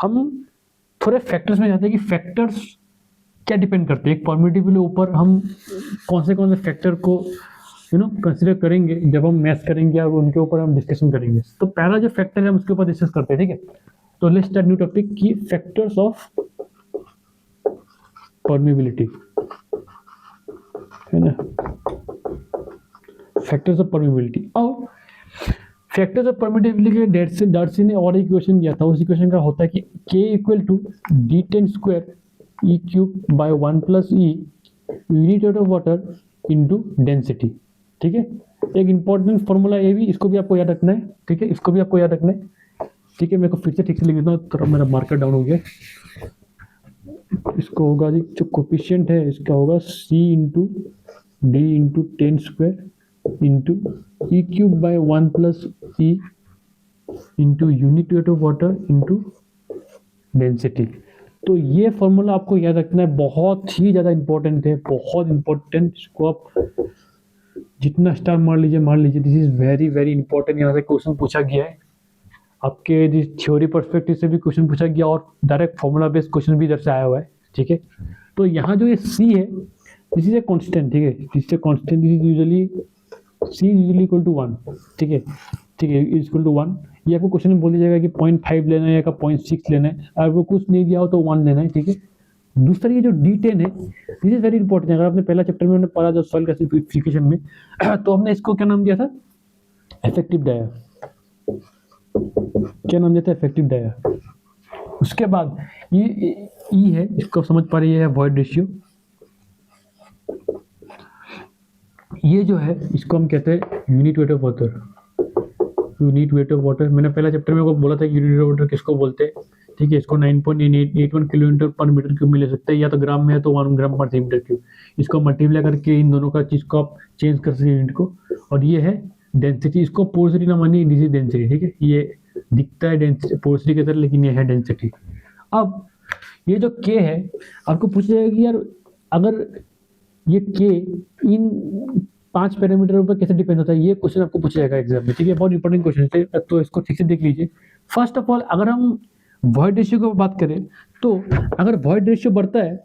हम थोड़े फैक्टर्स में जाते हैं कि फैक्टर्स क्या डिपेंड करते हैं, एक परमिटिविटी ऊपर हम कौन से फैक्टर को कंसिडर करेंगे जब हम मैथ्स करेंगे और उनके ऊपर हम डिस्कशन करेंगे। तो पहला जो फैक्टर है हम उसके ऊपर डिस्कस करते हैं, ठीक है। तो लेट्स स्टार्ट न्यू टॉपिक की फैक्टर्स ऑफ परमिबिलिटी, है ना, फैक्टर्स ऑफ परमिबिलिटी। और फैक्टर्स ऑफ परमिबिलिटी के लिए डर्सी ने और एक इक्वेशन दिया था, उस इक्वेशन का होता है कि k equal to d10 square e cube by 1 plus e unit of water into density, ठीक है। एक इंपॉर्टेंट फॉर्मूला ये भी, इसको भी आपको याद रखना है, ठीक है, इसको भी आपको याद रखना है, ठीक है। मेरे को फिर से ठीक से लिख देता हूँ, थोड़ा मेरा मार्कर डाउन हो गया। इसको होगा जी, जो कोफिशिएंट है इसका होगा c into D into 10 square into E cube by 1 plus E into unit weight of water into density. तो ये फॉर्मूला आपको याद रखना है, बहुत ही ज़्यादा इंपॉर्टेंट है, बहुत इंपॉर्टेंट। इसको आप जितना स्टार मार लीजिए, this is very very important. यहाँ से क्वेश्चन पूछा गया है, आपके थ्योरी पर्सपेक्टिव से भी क्वेश्चन पूछा गया और डायरेक्ट फॉर्मूला बेस्ड क्वेश्चन भी इधर से आया हुआ है, ठीक है। तो यहाँ जो ये सी है, दिस इज ए कांस्टेंट, ठीक है, this is a constant, this is usually C usually equal to 1, ठीक है, ठीक है, इज इक्वल टू 1। ये आपको क्वेश्चन में बोल दिया जाएगा कि 0.5 लेना है या 0.6 लेना है, अगर वो कुछ नहीं दिया हो तो 1 लेना है, ठीक है। दूसरा ये जो D10 है, दिस इज वेरी इंपॉर्टेंट। अगर आपने पहला चैप्टर में पढ़ा जो सॉइल क्लासिफिकेशन में, तो हमने इसको क्या नाम दिया था, इफेक्टिव डाया, क्या नाम देता है, इफेक्टिव डाया। उसके बाद ये ई है, इसको समझ पा रही है, वॉइड रेशियो। ये जो है इसको हम कहते हैं unit weight of water, unit weight of water. मैंने पहला चैप्टर में बोला था कि यूनिट वेट ऑफ वाटर किसको बोलते हैं, ठीक है। इसको 9.81 किलोमीटर पर मीटर क्यूब में ले सकते हैं, या तो ग्राम में है तो 1 ग्राम पर सेंटीमीटर क्यूब। इसको मल्टीप्लाई करके इन दोनों का चीज़ को आप चेंज कर सकते हैं यूनिट को। और ये है डेंसिटी, इसको पोर्सिटी ना मानिए, दिस इज डेंसिटी, ठीक है। ये दिखता है डेंसिटी पोर्सिटी की तरह, लेकिन ये है डेंसिटी। अब ये जो के है, आपको पूछा जाएगा कि यार अगर ये के इन 5 पैरामीटरों पर कैसे डिपेंड होता है, ये क्वेश्चन आपको पूछा जाएगा एग्जाम में, ठीक है। बहुत इंपॉर्टेंट क्वेश्चन है, तो इसको ठीक से देख लीजिए। फर्स्ट ऑफ ऑल, अगर हम वॉइड रेशियो की बात करें, तो अगर वॉइड रेशियो बढ़ता है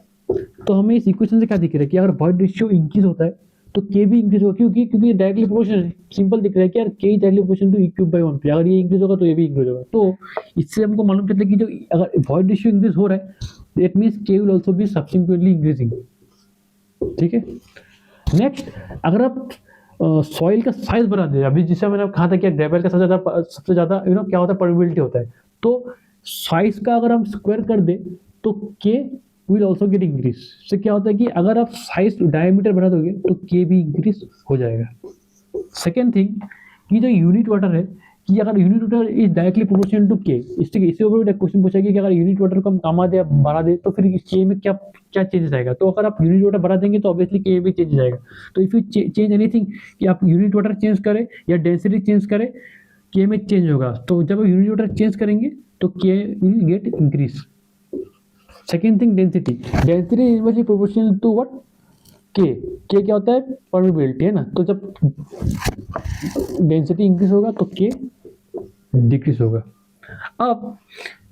तो हमें इस इक्वेशन से क्या दिख रहा है कि अगर वॉइड रेशियो इंक्रीज होता है तो के भी इंक्रीज होगा, क्योंकि डायरेक्टली प्रोपोर्शनल है। सिंपल दिख रहा है कि यार K directly proportional to E cube by 1, अगर ये इंक्रीज होगा तो ये भी इंक्रीज होगा। तो इससे हमको मालूम चलता है कि जो अगर वॉइड रेशियो इंक्रीज हो रहा है, इट मींस के will also be subsequently increasing, ठीक है। नेक्स्ट, अगर आप सॉइल का साइज बढ़ा दे, अभी जिससे मैंने कहा था कि ग्रेवल का सबसे ज्यादा क्या होता है, परमेबिलिटी होता है। तो साइज का अगर हम स्क्वायर कर दे तो K will also get increase. से क्या होता है कि अगर आप साइज डायमीटर बढ़ा दोगे तो के भी इंक्रीज हो जाएगा। सेकेंड थिंग, कि जो यूनिट वाटर है, कि अगर unit water is directly proportional to K, इसके ऊपर भी क्वेश्चन पूछा गया कि अगर यूनिट वाटर को हम कमा दे बढ़ा दे तो फिर के में क्या क्या चेंजेस आएगा। तो अगर आप यूनिट वाटर बढ़ा देंगे तो ऑब्वियसली के भी चेंज आएगा। तो इफ यू चेंज एनीथिंग, कि आप यूनिट वाटर चेंज करें या डेंसिटी चेंज करें, के में चेंज होगा। तो जब यूनिट वाटर चेंज करेंगे तो K will get increase. Second thing, density is inversely proportional to what, के क्या होता है, परमेबिलिटी, है ना। तो जब डेंसिटी इंक्रीज होगा तो के डिक्रीज होगा। अब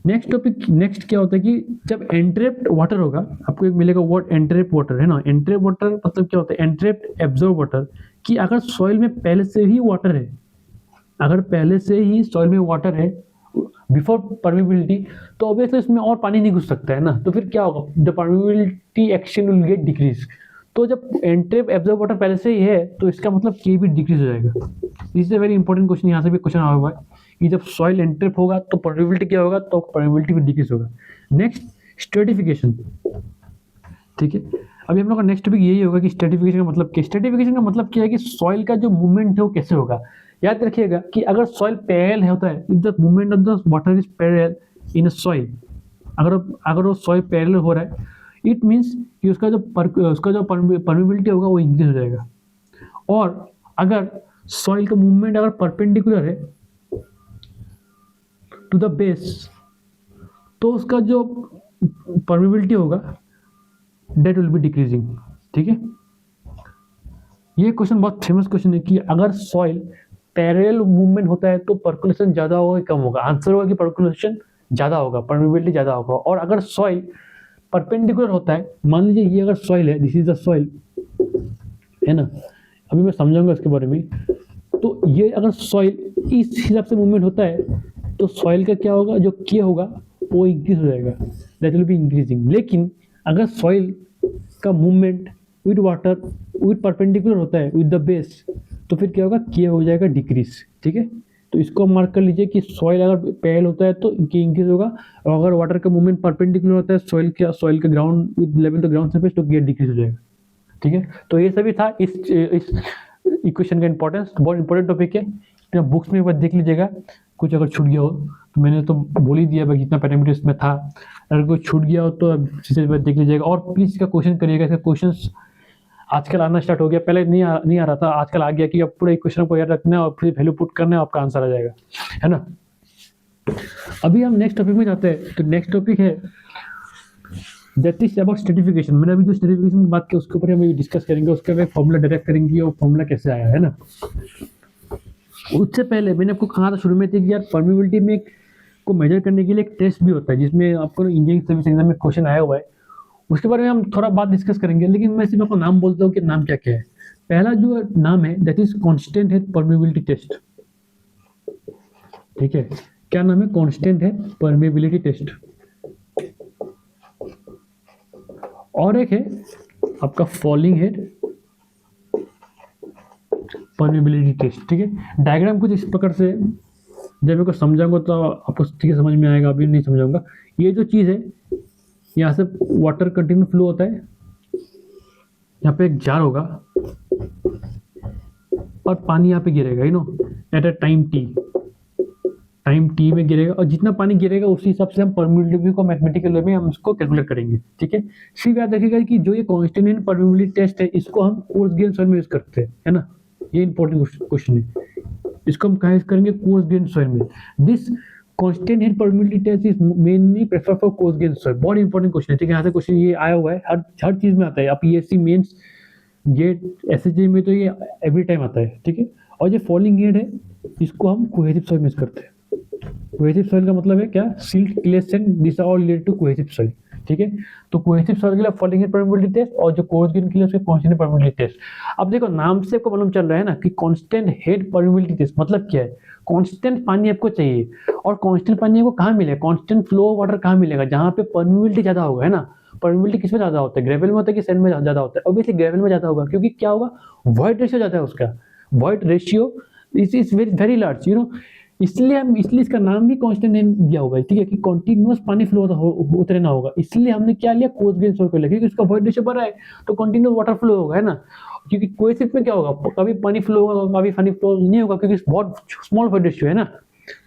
नेक्स्ट टॉपिक, नेक्स्ट क्या होता है कि जब एंट्रेप्ड वाटर होगा, आपको एक मिलेगा वर्ड एंट्रेप्ड वाटर, है ना। एंट्रेप्ड वाटर मतलब क्या होता है, एंट्रेप्ड एब्जॉर्ब वाटर, कि अगर सॉइल में पहले से ही वाटर है, अगर पहले से ही सॉइल में वाटर है बिफोर परमेबिलिटी, तो ऑब्वियसली इसमें और पानी नहीं घुस सकता है ना। तो फिर क्या होगा, the permeability action will get decrease. तो जब एंट्रेप एब्जॉर्ब वाटर पहले से ही है तो इसका मतलब के भी डिक्रीज हो जाएगा। This is a very important question, यहाँ से भी क्वेश्चन आया हुआ है कि जब सॉइल एंट्रेप होगा तो परमेबिलिटी क्या होगा, तो परमेबिलिटी भी डिक्रीज होगा। नेक्स्ट, स्ट्रेटिफिकेशन, ठीक है। अभी हम लोग का नेक्स्ट टॉपिक यही होगा कि स्ट्रेटिफिकेशन का मतलब क्या। स्ट्रेटिफिकेशन का मतलब क्या है कि सॉइल का जो मूवमेंट है वो कैसे होगा। याद रखिएगा कि अगर सॉइल पैरेलल होता है, if the movement of the water is parallel in a soil, अगर वो सॉइल पैरेलल हो रहा है, इट मींस कि उसका जो परमेबिलिटी होगा वो इंक्रीज हो जाएगा। और अगर सॉइल का मूवमेंट अगर परपेंडिकुलर है टू द बेस, तो उसका जो परमेबिलिटी होगा दैट विल बी डिक्रीजिंग, ठीक है। ये क्वेश्चन बहुत फेमस क्वेश्चन है कि अगर सॉइल पैरेलल मूवमेंट होता है तो पर्कुलेशन ज्यादा होगा कम होगा। आंसर होगा कि पर्कुलेशन ज्यादा होगा, परमेबिलिटी ज्यादा होगा। और अगर सॉइल परपेंडिकुलर होता है, मान लीजिए ये अगर सॉइल है, दिस इज द सॉइल, है ना, अभी मैं समझाऊंगा इसके बारे में। तो ये अगर सॉइल इस हिसाब से मूवमेंट होता है तो सॉइल का क्या होगा, जो के होगा वो इंक्रीज हो जाएगा, दैट विल बी इंक्रीजिंग। लेकिन अगर सॉइल का movement with water with perpendicular होता है विद द बेस, तो फिर क्या होगा, के हो जाएगा डिक्रीज, ठीक है। तो इसको मार्क कर लीजिए कि सॉइल अगर पैरेलल होता है तो के इंक्रीज होगा, और अगर वाटर का मूवमेंट परपेंडिकुलर होता है सॉइल का ground with level to ground surface, तो के डिक्रीज हो जाएगा, ठीक है। तो ये सभी था इक्वेशन का इंपॉर्टेंस बहुत इंपॉर्टेंट टॉपिक है, तो बुक्स में एक बार देख लीजिएगा, कुछ अगर छूट गया हो तो मैंने तो बोल ही दिया भाई जितना पैरामीटर इसमें था, अगर कोई छूट गया हो तो अब इसे एक बार देख लीजिएगा। और प्लीज़ इसका क्वेश्चन करिएगा, इसका क्वेश्चंस आजकल आना स्टार्ट हो गया, पहले नहीं आ रहा था, आजकल आ गया कि अब पूरा इक्वेशन को याद रखना है और फिर वैल्यू पुट करना है, आपका आंसर आ जाएगा, है ना। अभी हम नेक्स्ट टॉपिक में जाते हैं, तो नेक्स्ट टॉपिक है दैट इज अबाउट स्ट्रेटिफिकेशन। मैंने अभी जो स्ट्रेटिफिकेशन की बात की उसके ऊपर हम डिस्कस करेंगे, उसके बाद फॉर्मूला डायरेक्ट करेंगे और फॉर्मूला कैसे आया है ना। उससे पहले मैंने आपको कहा था शुरू में कि यार परमिबिलिटी में को मेजर करने के लिए एक टेस्ट भी होता है, जिसमें आपको इंजीनियरिंग सर्विस एग्जाम में क्वेश्चन आया हुआ है, उसके बारे में हम थोड़ा बात डिस्कस करेंगे, लेकिन मैं सिर्फ आपको नाम बोलता हूँ कि नाम क्या क्या है। पहला जो नाम है that is constant head permeability test, ठीक है, क्या नाम है, कांस्टेंट हेड परमिबिलिटी टेस्ट। और एक है आपका फॉलिंग हेड परमिबिलिटी टेस्ट, ठीक है। डायग्राम कुछ इस प्रकार से, जब मेरे को समझाऊंगा तो आपको ठीक है समझ में आएगा, अभी नहीं समझाऊंगा। ये जो चीज़ है, यहाँ से वाटर कंटिन्यू फ्लो होता है, यहाँ पे एक जार होगा और पानी यहाँ पे गिरेगा, you know, at a time T में गिरेगा, और जितना पानी गिरेगा उसी हिसाब से हम परमिबिलिटी को मैथमेटिकल वे में हम उसको कैलकुलेट करेंगे, ठीक है। सिर्फ याद रखिएगा कि जो ये कांस्टेंट एंड परमिबिलिटी टेस्ट है, इसको हम कोर्स ग्रेन सॉइल में यूज करते हैं, है ना। ये इंपॉर्टेंट क्वेश्चन है, इसको हम कहाँ यूज करेंगे, कोर्स ग्रेन सॉइल में। This constant head permeability test is mainly prefer for coarse grain soil. बहुत इंपॉर्टेंट क्वेश्चन है, ठीक है। यहाँ से क्वेश्चन ये आया हुआ है, हर चीज में आता है, आप ईएससी मेंस गेट एसएसजी में तो ये एवरी टाइम आता है, ठीक है। और जो फॉलिंग हेड है, इसको हम कोहेसिव सॉइल में यूज करते हैं। कोहेसिव सॉइल का मतलब है क्या, silt, clay, sand, this are all related to cohesive soil, ठीक है। तो कोहेसिव सॉइल के लिए फॉलिंग हेड परमिबिलिटी टेस्ट, और जो कोर्स ग्रेन के लिए उसके कांस्टेंट परमिबिलिटी टेस्ट। अब देखो नाम से आपको मालूम चल रहा है ना कि कांस्टेंट हेड परमिबिलिटी टेस्ट मतलब क्या है, कांस्टेंट पानी आपको चाहिए, और कांस्टेंट पानी आपको कहाँ मिलेगा, कांस्टेंट फ्लो वाटर कहाँ मिलेगा, जहाँ पे परमिबिलिटी ज्यादा होगा, है ना। परमिबिलिटी किसमें ज्यादा होता है, ग्रेवल में होता है कि सैंड में ज्यादा होता है, ऑब्वियसली ग्रेवल में ज्यादा होगा, क्योंकि क्या होगा, वॉइड रेशियो ज्यादा है उसका, void ratio is very large, you know. इसलिए इसका नाम भी कांस्टेंट दिया होगा, ठीक है, कि कंटीन्यूअस पानी फ्लो होता रहना होगा। इसलिए हमने क्या लिया, कोर्स ग्रेन सॉइल को लिया, क्योंकि उसका वॉइड रेशियो बड़ा है तो कंटीन्यूअस वाटर फ्लो होगा, है ना। क्योंकि कोहेसिव में क्या होगा, कभी पानी फ्लो होगा, कभी पानी फ्लो नहीं होगा, क्योंकि बहुत स्मॉल वॉइड रेशियो है ना।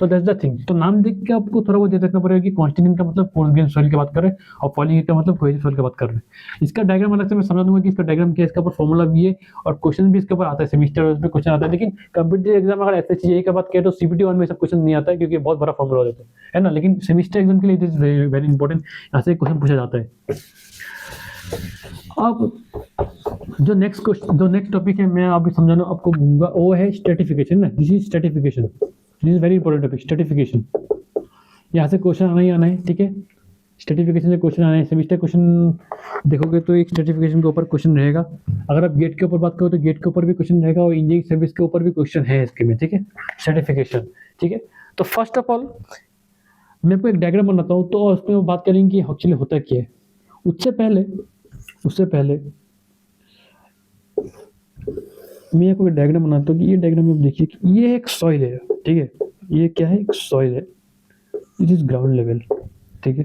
तो दैट्स द थिंग। तो नाम देख के आपको थोड़ा बहुत रखना पड़ेगा कि कांस्टेंट का मतलब कोर्स ग्रेन सॉइल की बात कर रहे हैं, और फॉलिंग का मतलब कोहेसिव सॉइल की बात कर रहे हैं। इसका डायग्राम अलग से मैं समझा दूंगा कि इसका डायग्राम क्या है, इसका ऊपर फॉर्मूला भी है, और क्वेश्चन भी इसके ऊपर आता है, सेमेस्टर में क्वेश्चन आता है। लेकिन कॉम्पिटिटिव एग्जाम अगर एसएससी का बात करें तो सीपीटी 1 में सब क्वेश्चन नहीं आता है, क्योंकि बहुत बड़ा फॉर्मूला होता है ना। लेकिन सेमेस्टर एग्जाम के लिए इट इज वेरी इंपॉर्टेंट, यहाँ से क्वेश्चन पूछा जाता है। अब जो नेक्स्ट टॉपिक है मैं अभी समझाना आपको दूंगा, वो है स्ट्रेटिफिकेशन ना। This is stratification, this is very important topic, stratification. यहाँ से क्वेश्चन आना ही आना है, ठीक है। स्ट्रेटिफिकेशन से क्वेश्चन आना है, सेमेस्टर क्वेश्चन देखोगे तो एक स्ट्रेटिफिकेशन के ऊपर क्वेश्चन रहेगा। अगर आप गेट के ऊपर बात करो तो गेट के ऊपर भी क्वेश्चन रहेगा, और इंजीनियरिंग सर्विस के ऊपर भी क्वेश्चन है इसके में, ठीक है, स्ट्रेटिफिकेशन, ठीक है। तो फर्स्ट ऑफ ऑल मैं आपको एक डायग्राम बनाता हूँ, तो उसमें बात करेंगे कि एक्चुअली होता क्या है। उससे पहले मैं आपको एक डायग्राम बनाता हूँ कि ये डायग्राम में आप देखिए कि ये एक सॉइल है, ठीक है। ये क्या है, एक सॉइल है, दिस इज ग्राउंड लेवल, ठीक है।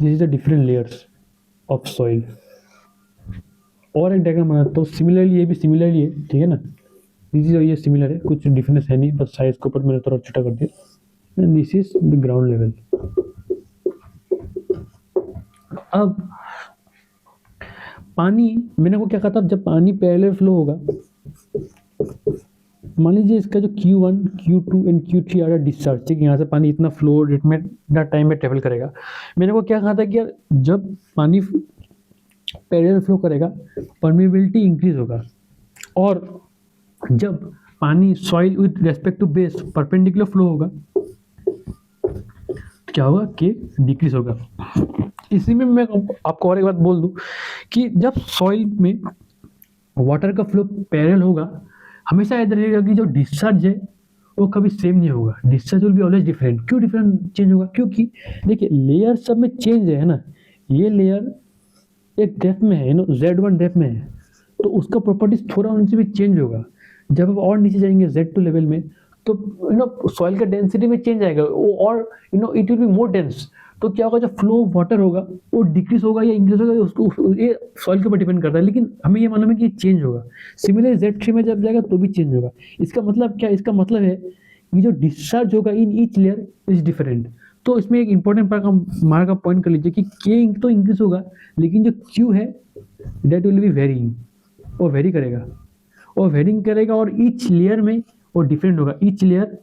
This is the different layers of soil. और एक डायग्राम बनाता हूँ सिमिलरली, ये भी सिमिलरली है, ठीक है ना। दिस इज, ये सिमिलर है, कुछ डिफरेंस है नहीं, बस साइज के ऊपर मैंने थोड़ा छोटा कर दिया। And this is the ground level. अब पानी, मैंने को क्या कहा था, जब पानी पैरेलल फ्लो होगा, मान लीजिए इसका जो Q1, Q2 एंड Q3 आ रहा है डिस्चार्ज, ठीक है। यहाँ से पानी इतना फ्लो रेट में, इतना टाइम में ट्रेवल करेगा। मैंने को क्या कहा था कि यार जब पानी पैरेलल फ्लो करेगा परमिबिलिटी इंक्रीज होगा, और जब पानी soil with respect to base perpendicular flow होगा तो क्या होगा, कि डिक्रीज होगा। इसी में मैं आपको और एक बात बोल दूं कि जब सॉइल में वाटर का फ्लो पैरेलल होगा, हमेशा याद रखिएगा कि जो डिस्चार्ज है वो कभी सेम नहीं होगा, discharge will be always different. क्यों डिफरेंट चेंज होगा, क्योंकि देखिए लेयर सब में चेंज है ना। ये लेयर एक डेप्थ में है, नो Z1 डेप्थ में है, तो उसका प्रॉपर्टीज थोड़ा उनसे भी चेंज होगा। जब आप और नीचे जाएंगे Z2 लेवल में, तो सॉइल का डेंसिटी में चेंज आएगा वो, और it will be more dense. तो क्या होगा, जब फ्लो ऑफ वाटर होगा वो डिक्रीज होगा या इंक्रीज होगा, ये सॉइल के ऊपर डिपेंड करता है, लेकिन हमें ये मालूम है कि चेंज होगा। सिमिलर Z3 में जब जाएगा तो भी चेंज होगा। इसका मतलब क्या, इसका मतलब है कि जो डिस्चार्ज होगा in each layer is different. तो इसमें एक इंपॉर्टेंट मार्क का पॉइंट कर लीजिए कि K तो इंक्रीज होगा, लेकिन जो Q है दैट विल बी वेरिंग, वो वेरी करेगा, और वेरिंग करेगा, और ईच लेयर में वो डिफरेंट होगा। Each layer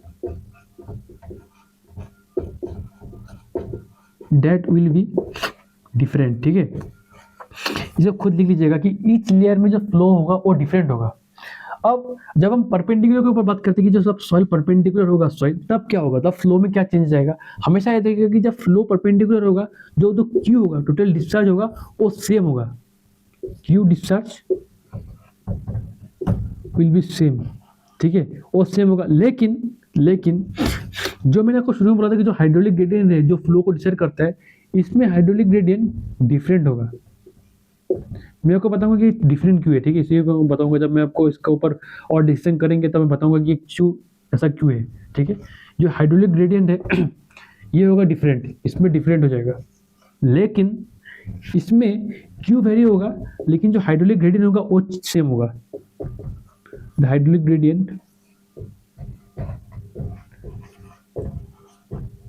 that will be different, ठीक है। इसे खुद लिख लीजिएगा कि ईच लेयर में जो फ्लो होगा वो डिफरेंट होगा। अब जब हम परपेंडिकुलर के ऊपर बात करते हैं कि जब सॉइल परपेंडिकुलर होगा सॉइल, तब क्या होगा, तब फ्लो में क्या चेंज आएगा। हमेशा ये देखिएगा कि जब फ्लो परपेंडिकुलर होगा, जो Q होगा, टोटल डिस्चार्ज होगा, वो सेम होगा। Q discharge will be same, ठीक है, वो सेम होगा। लेकिन जो मैंने आपको शुरू में बोला था कि जो हाइड्रोलिक ग्रेडियंट है जो फ्लो को डिसाइड करता है, इसमें हाइड्रोलिक ग्रेडियंट डिफरेंट होगा। मैं आपको बताऊंगा कि डिफरेंट क्यों है, ठीक है, इसी को बताऊंगा जब मैं आपको इसके ऊपर और डिस्कशन करेंगे, तब मैं बताऊंगा कि क्यों ऐसा क्यों है, ठीक है। जो हाइड्रोलिक ग्रेडियंट है ये होगा डिफरेंट, इसमें डिफरेंट हो जाएगा, लेकिन इसमें क्यों वेरी होगा, लेकिन जो हाइड्रोलिक ग्रेडियंट होगा वो सेम होगा। The hydraulic gradient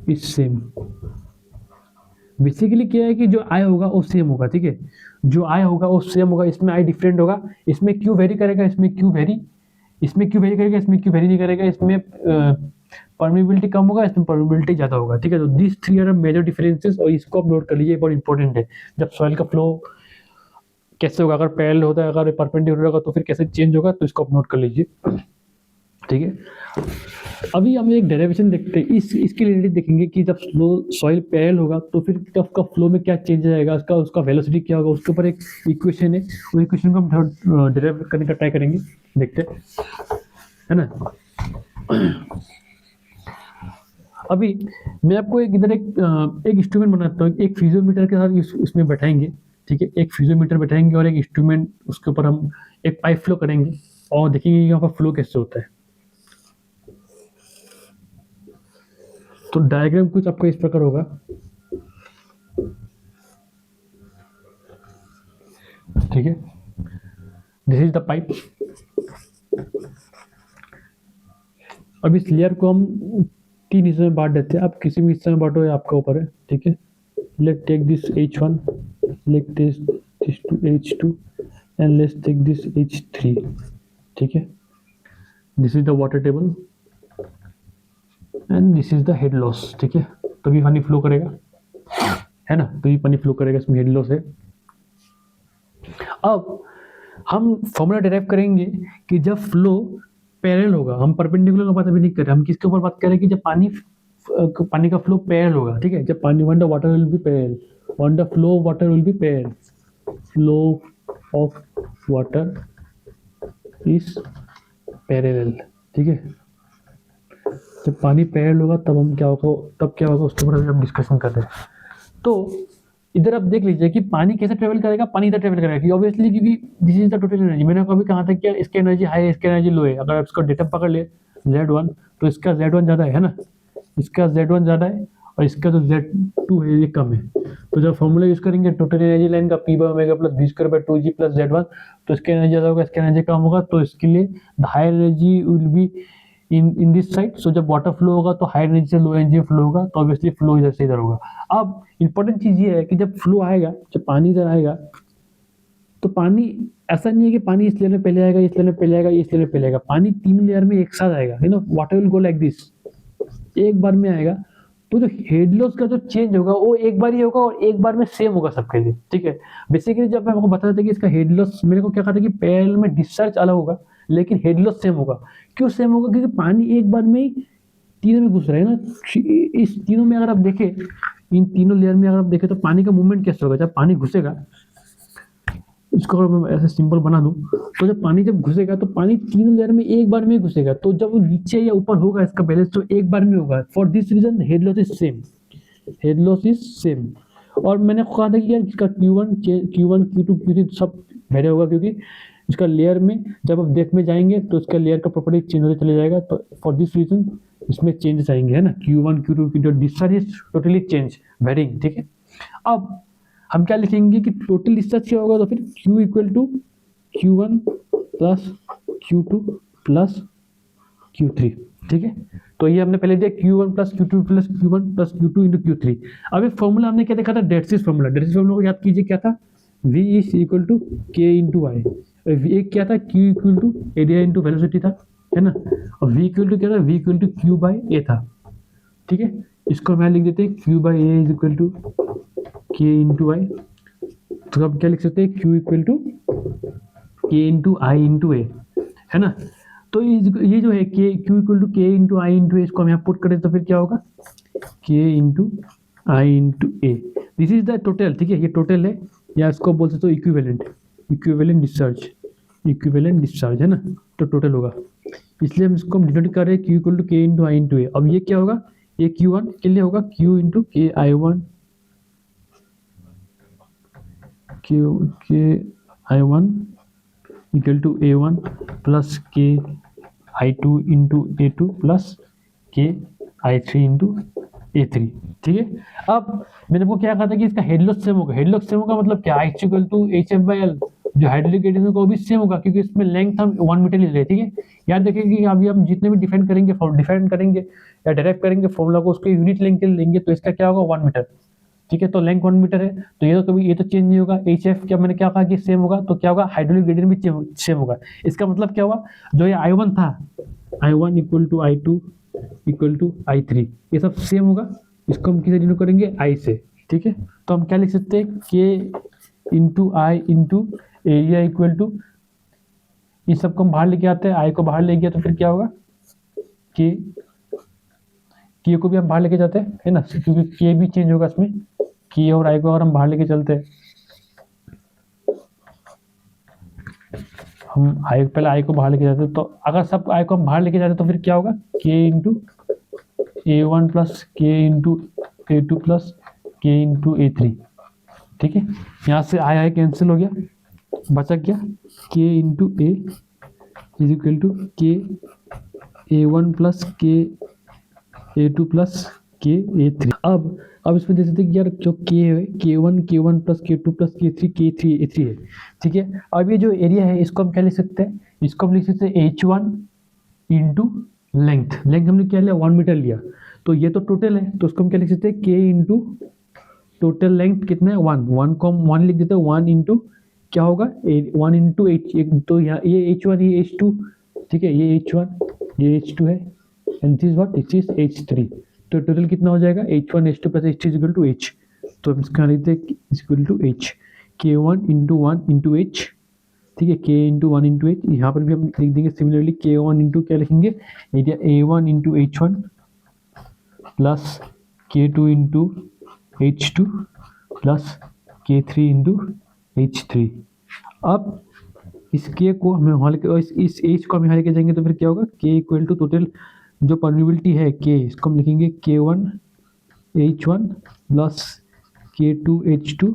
is same. Basically क्या है कि जो आई होगा वो सेम होगा, ठीक है, जो आई होगा वो सेम होगा, इसमें आई डिफरेंट होगा, इसमें क्यू वेरी करेगा, इसमें क्यू वेरी करेगा, इसमें क्यू वेरी नहीं करेगा, इसमें परमिबिलिटी कम होगा, इसमें परमिबिलिटी ज़्यादा होगा, ठीक है। तो this three are major differences, और इसको आप नोट कर लीजिए, बहुत इंपॉर्टेंट है। जब सॉइल का फ्लो कैसे होगा, अगर पैरेलल होता है, अगर परपेंडिकुलर होगा तो फिर कैसे चेंज होगा, तो इसको आप नोट कर लीजिए, ठीक है। अभी हम एक डेरिवेशन देखते हैं, इसके रिलेटेड देखेंगे कि जब सॉइल पैरेलल होगा तो फिर उसका फ्लो में क्या चेंज आएगा, उसका वेलोसिटी क्या होगा, उसके ऊपर एक इक्वेशन है, वो इक्वेशन को हम डेराइव करने का ट्राई करेंगे, देखते हैं, है ना। अभी मैं आपको इधर एक इंस्ट्रूमेंट बनाता हूँ, एक फिजियोमीटर के साथ इसमें बैठाएंगे, ठीक है, एक फिजियोमीटर बैठाएंगे और एक इंस्ट्रूमेंट, उसके ऊपर हम एक पाइप फ्लो करेंगे और देखेंगे यहाँ पर फ्लो कैसे होता है। तो डायग्राम कुछ आपका इस प्रकार होगा, ठीक है, दिस इज द पाइप। अब इस लेयर को हम 3 हिस्सों में बांट देते हैं, आप किसी भी हिस्से में बांटो, या आपका ऊपर है, ठीक है। Let take this H1, let this to H2 and let's take this H3, ठीक है। This is the water table and this is the head loss, ठीक है। तो भी पानी फ्लो करेगा, है ना, तो भी पानी फ्लो करेगा, इसमें हेड लॉस है। अब हम फॉर्मूला डिराइव करेंगे कि जब फ्लो पैरेलल होगा, हम परपेंडिकुलर की बात अभी नहीं कर रहे, हम किसके ऊपर बात कर रहे हैं कि जब पानी का फ्लो पैरेलल होगा, ठीक है, जब पानी one the water will be parallel, one the flow of water will be parallel, flow of water is parallel, ठीक है। जब पानी पैरेलल होगा तब क्या होगा उसके ऊपर हम डिस्कशन कर रहे हैं। तो इधर आप देख लीजिए कि पानी कैसे ट्रेवल करेगा, पानी इधर ट्रेवल करेगा, कि ऑब्वियसली क्योंकि this is the total energy. मैंने कभी कहा था कि इसकी एनर्जी हाई है, इसकी एनर्जी लो है। अगर आप इसको डेटा पकड़ ले Z1, तो इसका Z1 ज़्यादा है ना, इसका Z1 ज़्यादा है, और इसका जो Z2 है ये कम है। तो जब फॉर्मूला यूज़ करेंगे टोटल एनर्जी लाइन का P/ω + v²/2g + Z1, तो इसका एनर्जी ज़्यादा होगा, इसका एनर्जी कम होगा, तो इसके लिए the higher energy will be in this side. So जब वाटर फ्लो होगा तो हाई एनर्जी से लो एनर्जी फ्लो होगा, तो ऑब्वियसली फ्लो इधर से इधर होगा। अब इंपॉर्टेंट चीज़ ये है कि जब फ्लो आएगा, जब पानी इधर आएगा, तो पानी ऐसा नहीं है कि पानी इस लेयर में पहले आएगा, इस लेयर में पहले आएगा, इस लेयर में पहले आएगा, पानी 3 लेयर में एक साथ आएगा, water will go like this, एक बार में आएगा। तो जो हेड लॉस का जो चेंज होगा वो एक बार ही होगा और एक बार में सेम होगा सबके लिए, ठीक है। बेसिकली जब मैं आपको बता था कि इसका हेड लॉस, मेरे को क्या कहा था कि पैरेलल में डिस्चार्ज अलग होगा लेकिन हेड लॉस सेम होगा। क्यों सेम होगा? क्योंकि पानी एक बार में ही तीनों में घुस रहा है ना। इस तीनों में अगर आप देखें, इन तीनों लेयर में अगर आप देखें तो पानी का मूवमेंट कैसे होगा? जब पानी घुसेगा, इसको अगर मैं ऐसे सिंपल बना दूं, तो जब पानी घुसेगा तो पानी तीनों लेयर में एक बार में घुसेगा। तो जब वो नीचे या ऊपर होगा इसका बैलेंस तो एक बार में होगा। For this reason head loss is same, head loss is same. और मैंने कहा था कि यार इसका Q1, Q2, Q3 सब वेरी होगा, क्योंकि उसका लेयर में जब आप डेप्थ में जाएंगे तो उसका लेयर का प्रॉपर्टी चेंज होते चले जाएगा। तो फॉर दिस रीजन इसमें चेंजेस आएंगे, है ना, Q1 Q2 Q3 discharge is totally change varying, ठीक है। अब हम क्या लिखेंगे कि टोटल डिस्चार्ज क्या होगा, तो फिर Q equal to Q1 plus Q2 plus Q3, ठीक है। तो ये हमने पहले दिया Q1 plus Q2 plus Q1 plus Q2 into Q3। अब एक फॉर्मूला हमने क्या देखा था, डेट्सिस फॉर्मूला। डेट्सिस फॉर्मूला को याद कीजिए, क्या था, V is equal to K into I. एक क्या था, Q equal to area into velocity था, है ना। और V इक्वल टू क्या था, V equal to Q by A था, ठीक है। इसको हम लिख देते हैं Q by A is equal to K into I. तो अब क्या लिख सकते हैं, Q equal to K into I into A, है ना। तो ये जो है Q equal to K into I into A, इसको हम यहाँ पुट करें तो फिर क्या होगा, K into I into A. This is the total, ठीक है, ये टोटल है, या इसको बोल सकते हो equivalent, equivalent discharge, equivalent discharge, है ना। तो टोटल होगा, इसलिए हम इसको डिनोट कर रहे हैं Q equal to K into I into A. अब ये क्या होगा, ये Q1 के लिए होगा Q into K I1, K I1 equal to A1 plus K I2 into A2 plus K I3 into A3, ठीक है। अब मैंने आपको क्या कहा था कि इसका हेड लॉस सेम होगा। हेड लॉस सेम होगा मतलब क्या, H इक्वल टू HF/L, जो हाइड्रोलिक एडिशन को भी सेम होगा, क्योंकि इसमें लेंथ हम 1 मीटर ले रहे हैं, ठीक है। याद रखिए कि अभी हम जितने भी डिफाइन करेंगे या डेराइव करेंगे फॉर्मूला को, उसके यूनिट लेंथ के लिए लेंगे, तो इसका क्या होगा, 1 मीटर, ठीक है। तो लेंथ 1 मीटर है, तो ये तो चेंज नहीं होगा। HF क्या मैंने क्या कहा कि सेम होगा, तो क्या होगा, हाइड्रोलिक ग्रेडियंट भी सेम होगा। इसका मतलब क्या हुआ, जो ये I1 था, I1 equal to I2 equal to I3, ये सब सेम होगा। इसको हम किसे डिनोट करेंगे, I से, ठीक है। तो हम क्या लिख सकते हैं, K into I into area equal to, इस सबको हम बाहर लेके आते हैं, I को बाहर ले गया तो फिर क्या होगा, K को भी हम बाहर लेके जाते हैं, है ना, क्योंकि K भी चेंज होगा इसमें। K और I को अगर हम बाहर लेके चलते हैं, हम पहले I को बाहर लेके जाते हैं, तो अगर सब I को हम बाहर लेके जाते हैं तो फिर क्या होगा, K into A1 plus K into A2 plus K into A3, ठीक है। यहाँ से I कैंसिल हो गया, बचा क्या, K into A is equal to K A1 plus K A2 plus K A3। अब इसमें देख सकते हैं कि यार जो K है, K1 plus K2 plus K3 A3 है, ठीक है। अब ये जो एरिया है, इसको हम क्या लिख सकते हैं, इसको हम लिख सकते हैं H1 इंटू लेंथ हमने क्या लिया, 1 मीटर लिया, तो ये तो टोटल है, तो उसको हम क्या लिख सकते हैं, K इंटू टोटल लेंथ कितना है, 1 को हम 1 लिख देते हैं, 1 इंटू क्या होगा, 1 इंटू H, तो यहाँ ये H1 ये H2, ठीक है, ये H1 ये H2 है, and this what, this is H3। तो टोटल कितना हो जाएगा, H1 H2 plus H3 is equal to H। तो हम इसका लिखते हैं equal to H, K1 into 1 into H, ठीक है, K इंटू 1 इंटू H। यहाँ पर भी हम लिख देंगे सिमिलरली K1 इंटू क्या लिखेंगे, area A1 into H1 plus K2 into H2 plus K3 into H3। अब इस K को हमें वहाँ लेके, इस H को हम यहाँ लेके जाएंगे तो फिर क्या होगा, K इक्वल टू टोटल जो परमिबिलिटी है K, इसको हम लिखेंगे K1 H1 plus K2 H2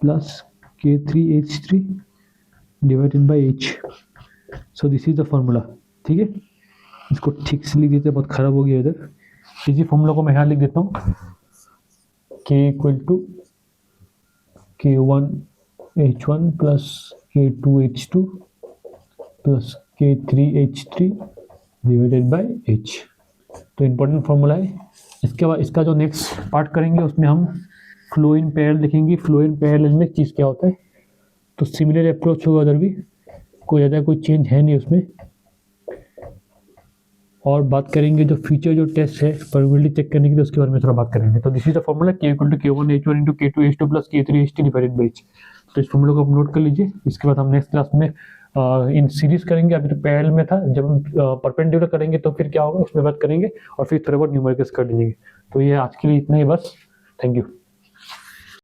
plus K3 H3 divided by H। So this is the formula, ठीक है। इसको ठीक से लिख देते हैं, बहुत खराब हो गया इधर। इसी फॉर्मूला को मैं यहाँ लिख देता हूँ, K equal to K1 H1 plus K2 H2 plus K3 H3 divided by H। तो इम्पोर्टेंट फॉर्मूला है। इसके बाद इसका जो नेक्स्ट पार्ट करेंगे उसमें हम फ्लो इन पैरेलल लिखेंगे। फ्लो इन पैरेलल में चीज़ क्या होता है, तो सिमिलर अप्रोच होगा उधर भी, कोई ज़्यादा कोई चेंज है नहीं उसमें। और बात करेंगे जो फ्यूचर जो टेस्ट है प्रोबेबिलिटी चेक करने के लिए, उसके बारे में थोड़ा बात करेंगे। तो this is the formula, K equal to K1 H1 into K2 H2 plus K3 H3 divided by H। तो इस फॉर्मूला को आप नोट कर लीजिए। इसके बाद हम नेक्स्ट क्लास में इन सीरीज करेंगे। अभी तो पैरेलल में था, जब हम परपेंडिकुलर करेंगे तो फिर क्या होगा उसमें बात करेंगे, और फिर थोड़ा बहुत न्यूमेरिकल्स कर लीजिए। तो ये आज के लिए इतना ही बस, थैंक यू।